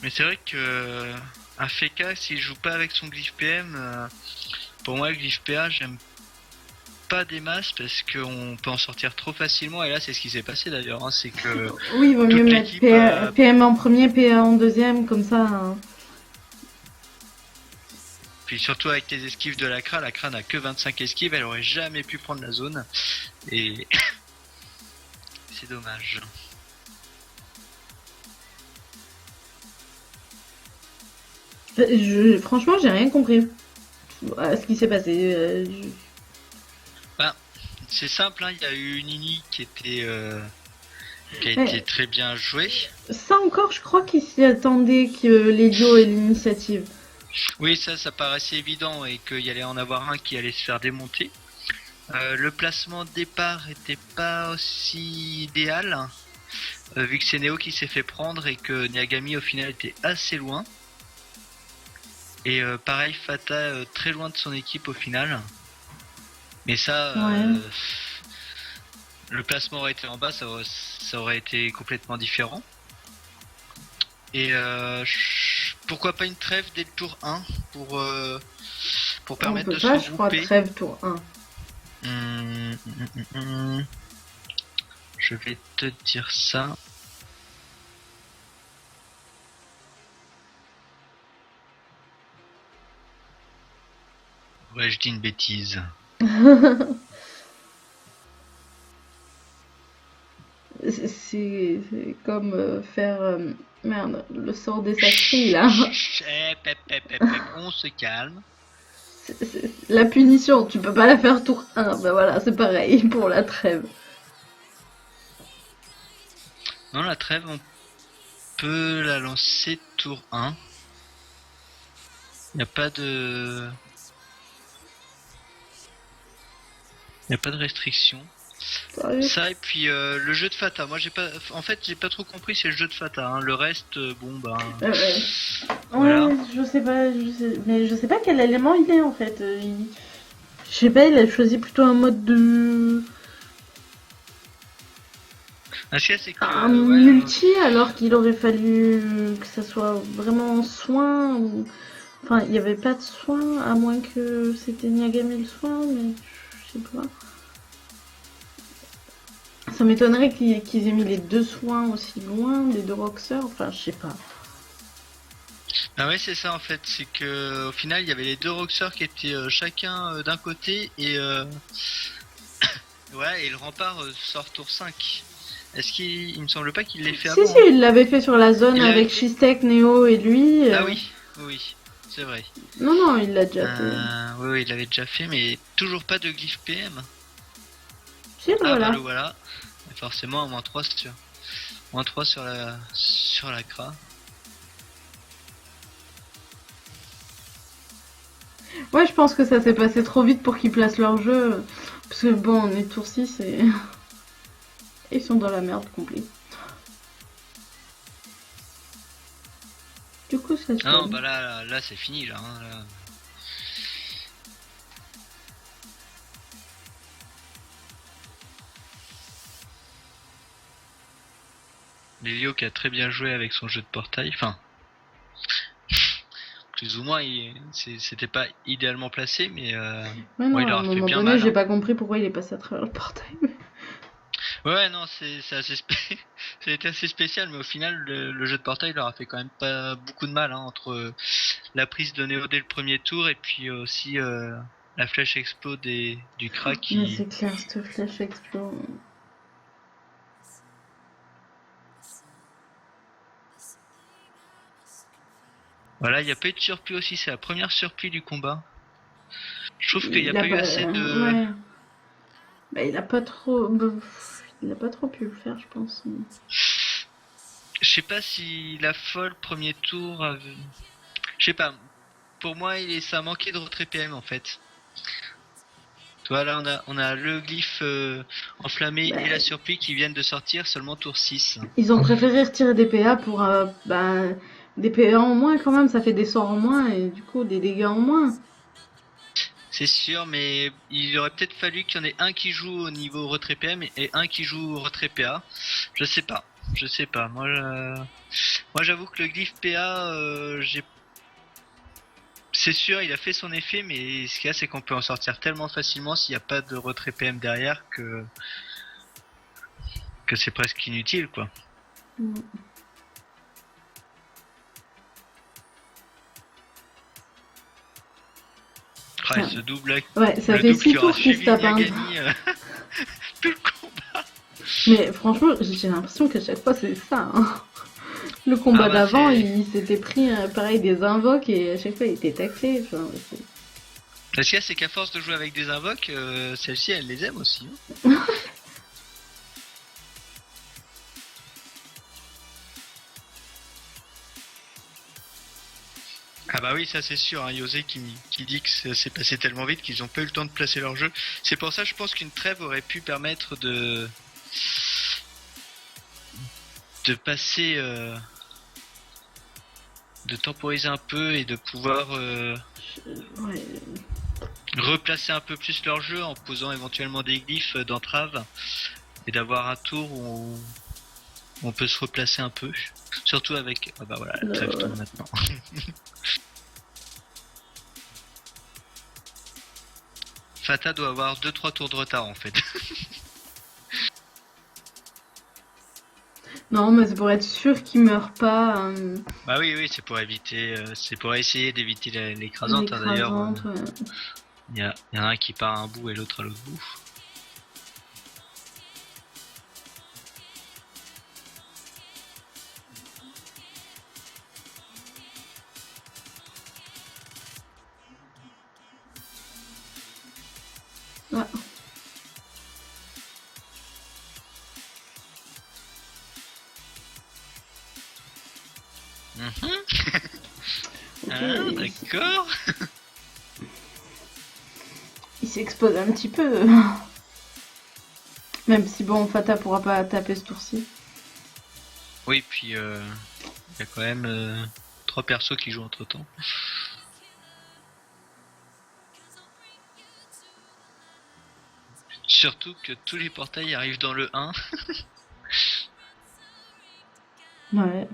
Mais c'est vrai que... Un Feka, s'il joue pas avec son glyph PM, pour moi, le glyph PA, j'aime pas des masses parce qu'on peut en sortir trop facilement. Et là, c'est ce qui s'est passé d'ailleurs. Hein, c'est que Oui, il vaut mieux toute mettre l'équipe, PM en premier, PA en deuxième, comme ça. Hein. Puis surtout avec les esquives de la CRA n'a que 25 esquives, elle aurait jamais pu prendre la zone. Et c'est dommage. Franchement, j'ai rien compris à ce qui s'est passé. c'est simple, hein, il y a eu Nini qui a Ouais. été très bien jouée. Ça encore, je crois qu'ils s'y attendaient que les duos aient l'initiative. Oui, ça paraissait évident et qu'il y allait en avoir un qui allait se faire démonter. Le placement de départ était pas aussi idéal, vu que c'est Neo qui s'est fait prendre et que Niagami au final était assez loin. Et pareil, Fata très loin de son équipe au final. Mais ça, Ouais. le placement aurait été en bas, ça aurait été complètement différent. Et pourquoi pas une trêve dès le tour 1 pour On permettre peut de pas, se je crois, regrouper. trêve tour 1. Je vais te dire ça. Ouais, je dis une bêtise. C'est comme faire merde, le sort des sacrés là. On se calme. La punition, tu peux pas la faire tour 1. Ben voilà, c'est pareil pour la trêve. Non, la trêve, on peut la lancer tour 1. Il n'y a pas de... Il n'y a pas de restriction. Sérieux. Ça et puis le jeu de Fata. Moi j'ai pas, en fait j'ai pas trop compris c'est le jeu de Fata. Hein. Le reste, bon bah. Voilà. Ouais, mais je sais pas quel élément il est en fait. Je sais pas, il a choisi plutôt un mode de. Ce qu'il y a, c'est que Un ouais, multi alors qu'il aurait fallu que ça soit vraiment soin ou. Enfin, il n'y avait pas de soin à moins que c'était Niagami le soin, mais je sais pas. Ça m'étonnerait qu'ils aient mis les deux soins aussi loin, les deux roxeurs, enfin je sais pas. Ah ouais c'est ça en fait, c'est que au final il y avait les deux roxeurs qui étaient chacun d'un côté et ouais et le rempart sort tour 5. Est-ce qu'il me semble pas qu'il l'ait fait Si avant? si, il l'avait fait sur la zone Il l'avait avec fait Shistek, Neo et lui. Ah oui, oui, c'est vrai. Non non, il l'a déjà fait. Oui, il l'avait déjà fait, mais toujours pas de glyphe PM. Si, voilà. Bah, le voilà. Et forcément, -3 sur la CRA. Ouais, je pense que ça s'est passé trop vite pour qu'ils placent leur jeu. Parce que bon, on est tour 6 et. Ils sont dans la merde complet. Du coup, ça se Ah non, calme. bah là c'est fini là. Hein, là. Lelio qui a très bien joué avec son jeu de portail. Enfin, plus ou moins, c'était pas idéalement placé, mais Ouais, non, ouais, il à un aura fait moment bien donné, mal. j'ai Hein. pas compris pourquoi il est passé à travers le portail. Ouais, non, c'est assez ça a été assez spécial, mais au final, le jeu de portail leur a fait quand même pas beaucoup de mal hein, entre la prise de Néo dès le premier tour et puis aussi la flèche expo du crack Mais qui. c'est clair, cette flèche explose. Voilà, il n'y a pas eu de surplus aussi, c'est la première surplus du combat. Je trouve qu'il n'y a Il pas eu assez de. Ouais. Bah, il a pas trop. Il a pas trop pu le faire, je pense. Je sais pas si la folle premier tour. Je sais pas. Pour moi, ça a manqué de retrait PM en fait. Tu vois, là, on a le glyphe enflammé Bah. et la surplis qui viennent de sortir seulement tour 6. Ils ont préféré retirer des PA pour. Des PA en moins quand même, ça fait des sorts en moins et du coup des dégâts en moins. C'est sûr, mais il aurait peut-être fallu qu'il y en ait un qui joue au niveau retrait PM et un qui joue au retrait PA. Je sais pas. Moi, j'avoue que le glyphe PA, c'est sûr, il a fait son effet, mais ce qu'il y a, c'est qu'on peut en sortir tellement facilement s'il n'y a pas de retrait PM derrière que c'est presque inutile, quoi. Ah, ce double, ouais, ça le fait double 6 qui aura tours qu'il se suivi tape. Hein. Niagami, tout le combat. Mais franchement, j'ai l'impression qu'à chaque fois c'est ça. Hein. Le combat d'avant, il s'était pris pareil des invoques et à chaque fois il était taclé. Enfin, Parce qu'il y a, c'est qu'à force de jouer avec des invoques, celle-ci, elle les aime aussi. Hein. Ah bah oui, ça c'est sûr, hein, Yosé qui dit que ça s'est passé tellement vite qu'ils ont pas eu le temps de placer leur jeu. C'est pour ça, je pense qu'une trêve aurait pu permettre de passer, de temporiser un peu et de pouvoir Ouais. replacer un peu plus leur jeu en posant éventuellement des glyphes d'entrave et d'avoir un tour où on peut se replacer un peu. Surtout avec... Ah bah voilà, la trêve tombe maintenant. Fata doit avoir 2-3 tours de retard en fait. Non, mais c'est pour être sûr qu'il meurt pas. Bah oui, c'est pour éviter, c'est pour essayer d'éviter l'écrasante. Hein, d'ailleurs, l'écrasante, ouais. il y en a un qui part à un bout et l'autre à l'autre bout. Ah. Ok, Ah, d'accord. il s'expose un petit peu. Même si bon, Fata pourra pas taper ce tour-ci. Oui, puis il y a quand même 3 persos qui jouent entre temps. Surtout que tous les portails arrivent dans le 1. Ouais.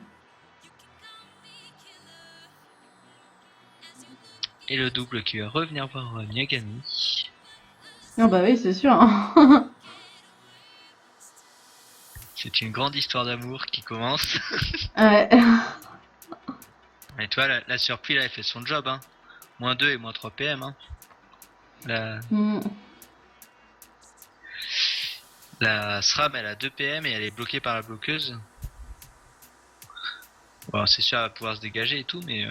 Et le double qui va revenir voir Miagami. Ah bah oui, c'est sûr. Hein. C'est une grande histoire d'amour qui commence. Ouais. Mais toi, la surprise, là, elle fait son job. Hein. -2 et -3 PM. Hein. Mm. La SRAM, elle a 2 PM et elle est bloquée par la bloqueuse. Bon, c'est sûr, elle va pouvoir se dégager et tout, mais...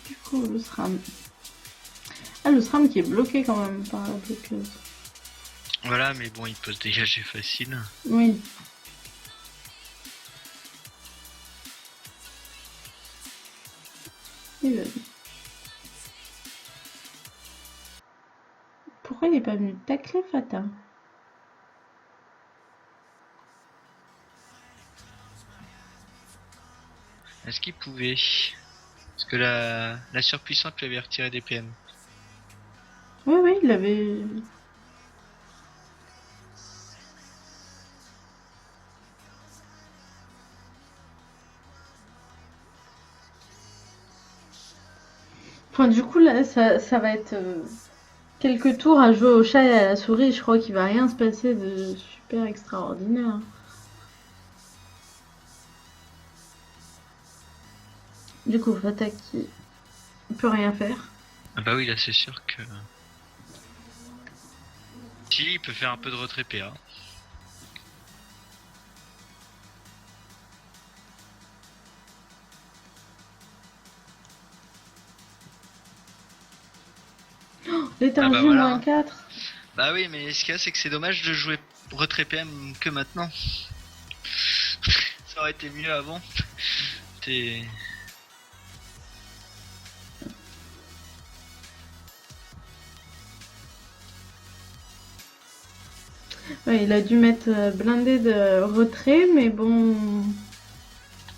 Du coup, le SRAM. Ah, le SRAM qui est bloqué quand même par la bloqueuse. Voilà, mais bon, il peut se dégager facile. Oui. Il va. Pourquoi il est pas venu tacler Fata? Est-ce qu'il pouvait? Parce que la surpuissante lui avait retiré des PM. Oui, il avait. Enfin, du coup, là, ça va être quelques tours à jouer au chat et à la souris. Je crois qu'il va rien se passer de super extraordinaire. Du coup, Fata qui peut rien faire. Ah bah oui, là c'est sûr que... Si, il peut faire un peu de retrait PA. Léthargie Ah bah voilà. moins 4. Bah oui, mais ce qu'il y a, c'est que c'est dommage de jouer retrait PM que maintenant. Ça aurait été mieux avant. T'es... Ouais, il a dû mettre blindé de retrait, mais bon.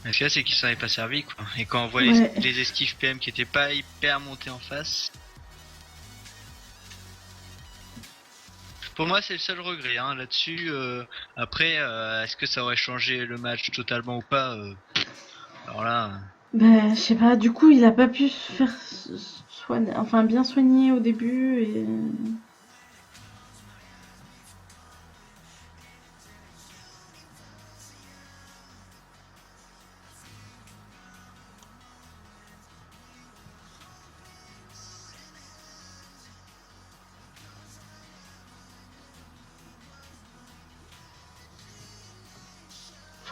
Ce qu'il y a, c'est qu'il s'en est pas servi, quoi. Et quand on voit Ouais. les esquives PM qui étaient pas hyper montés en face... Pour moi, c'est le seul regret, hein, là-dessus. Après, est-ce que ça aurait changé le match totalement ou pas Alors là... Ben, je sais pas, du coup, il a pas pu se faire soigner, enfin bien soigner au début et.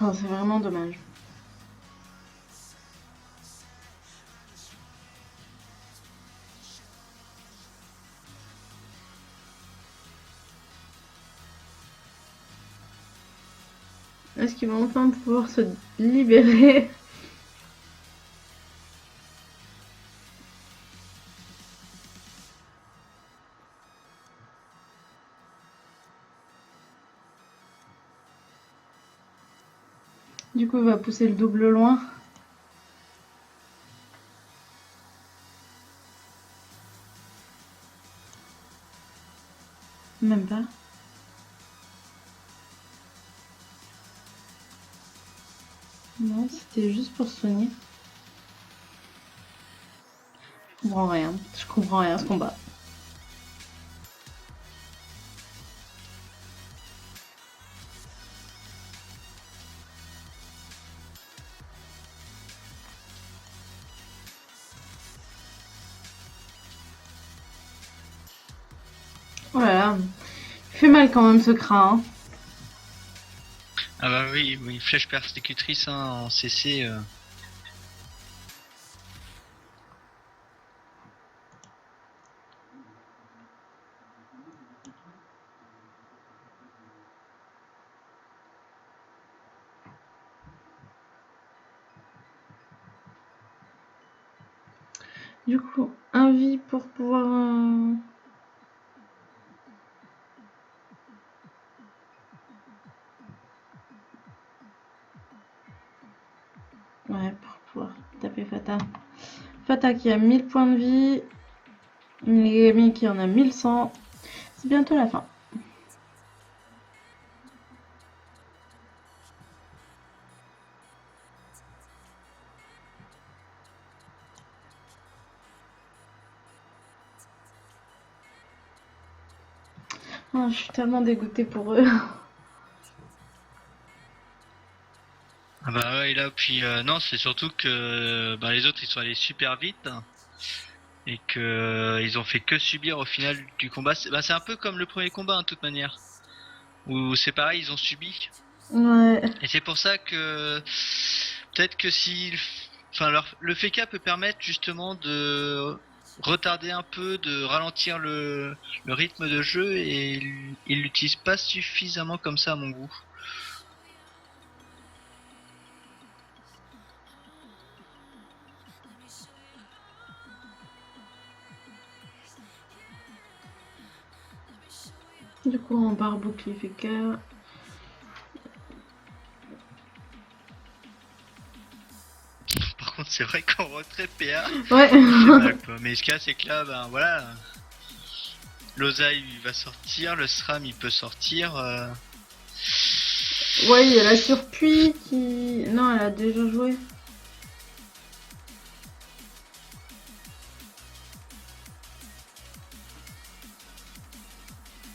Enfin, c'est vraiment dommage. Est-ce qu'ils vont enfin pouvoir se libérer? Du coup, il va pousser le double loin. Même pas. Non, c'était juste pour soigner. Je comprends rien. Je comprends rien à ce combat. Oh là là. Il fait mal quand même ce crin. Hein. Ah bah oui, oui, flèche persécutrice hein, en CC. Du coup, un vie pour pouvoir... Ouais, pour pouvoir taper Fata. Fata qui a 1000 points de vie. Megami qui en a 1100. C'est bientôt la fin. Oh, je suis tellement dégoûtée pour eux. Ah bah ouais, là, puis non, c'est surtout que bah, les autres ils sont allés super vite et que ils ont fait que subir au final du combat. C'est un peu comme le premier combat, hein, de toute manière, où c'est pareil, ils ont subi. Ouais. Et c'est pour ça que peut-être que si, enfin, le FK peut permettre justement de retarder un peu, de ralentir le rythme de jeu et ils l'utilisent pas suffisamment comme ça à mon goût. Du coup, on part bouclier fait cœur. Par contre, c'est vrai qu'en retrait PA, Ouais. il fait mal, quoi. Mais ce qu'il y a, c'est que là, ben voilà, l'Ozaï il va sortir, le SRAM il peut sortir. Ouais, il y a la surpuis qui... Non, elle a déjà joué.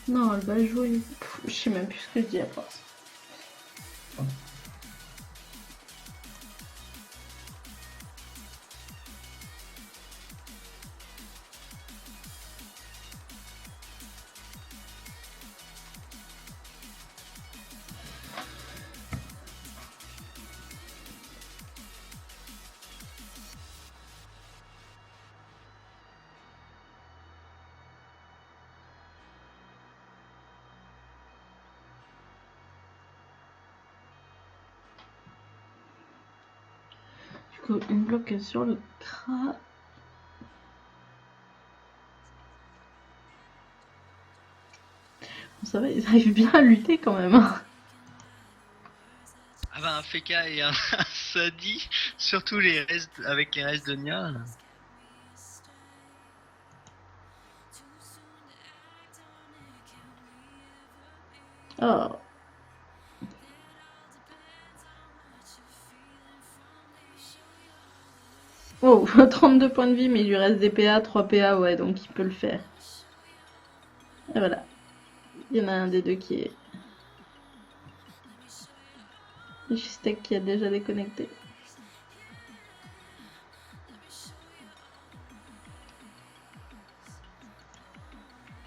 Non, elle va jouer. Pff, je sais même plus ce que je dis à force. Du coup, une bloque sur le Kra. Bon, ça va, ils arrivent bien à lutter quand même. Hein. Ah bah un FK et un Sadi, surtout les restes avec les restes de Nia. Oh. Oh, 32 points de vie, mais il lui reste des PA, 3 PA, ouais, donc il peut le faire. Et voilà. Il y en a un des deux qui est... Justek qui a déjà déconnecté.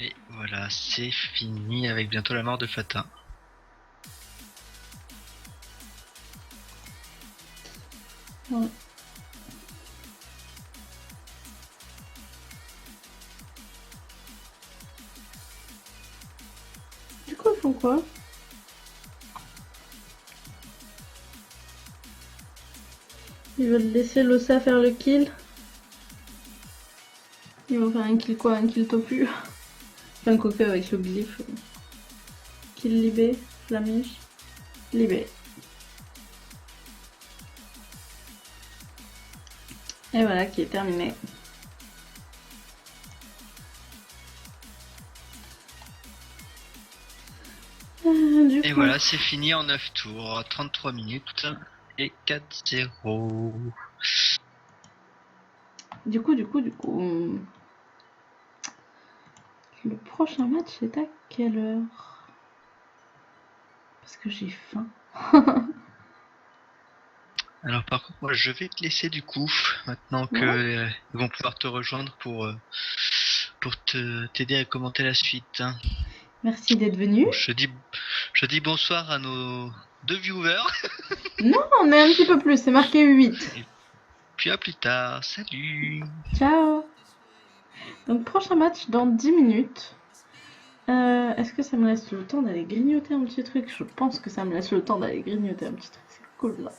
Et voilà, c'est fini avec bientôt la mort de Fata. Ouais. Du coup, ils font quoi? Ils veulent laisser l'Ossa faire le kill. Ils vont faire un kill quoi? Un kill topu. Enfin, quoique avec le glyphe. Kill libé, flamiche, libé. Et voilà qui est terminé. Du Et coup, voilà, c'est fini en 9 tours, 33 minutes et 4-0. du coup, le prochain match est à quelle heure? Parce que j'ai faim. Alors par contre, moi je vais te laisser du coup, maintenant que ils vont pouvoir te rejoindre pour t'aider à commenter la suite. Hein. Merci d'être venu. Bon, je dis bonsoir à nos 2 viewers, Non, on est un petit peu plus, c'est marqué 8. puis à plus tard, salut. Ciao. Donc prochain match dans 10 minutes. Est-ce que ça me laisse le temps d'aller grignoter un petit truc? Je pense que ça me laisse le temps d'aller grignoter un petit truc, c'est cool là.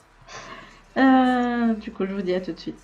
Du coup je vous dis à tout de suite.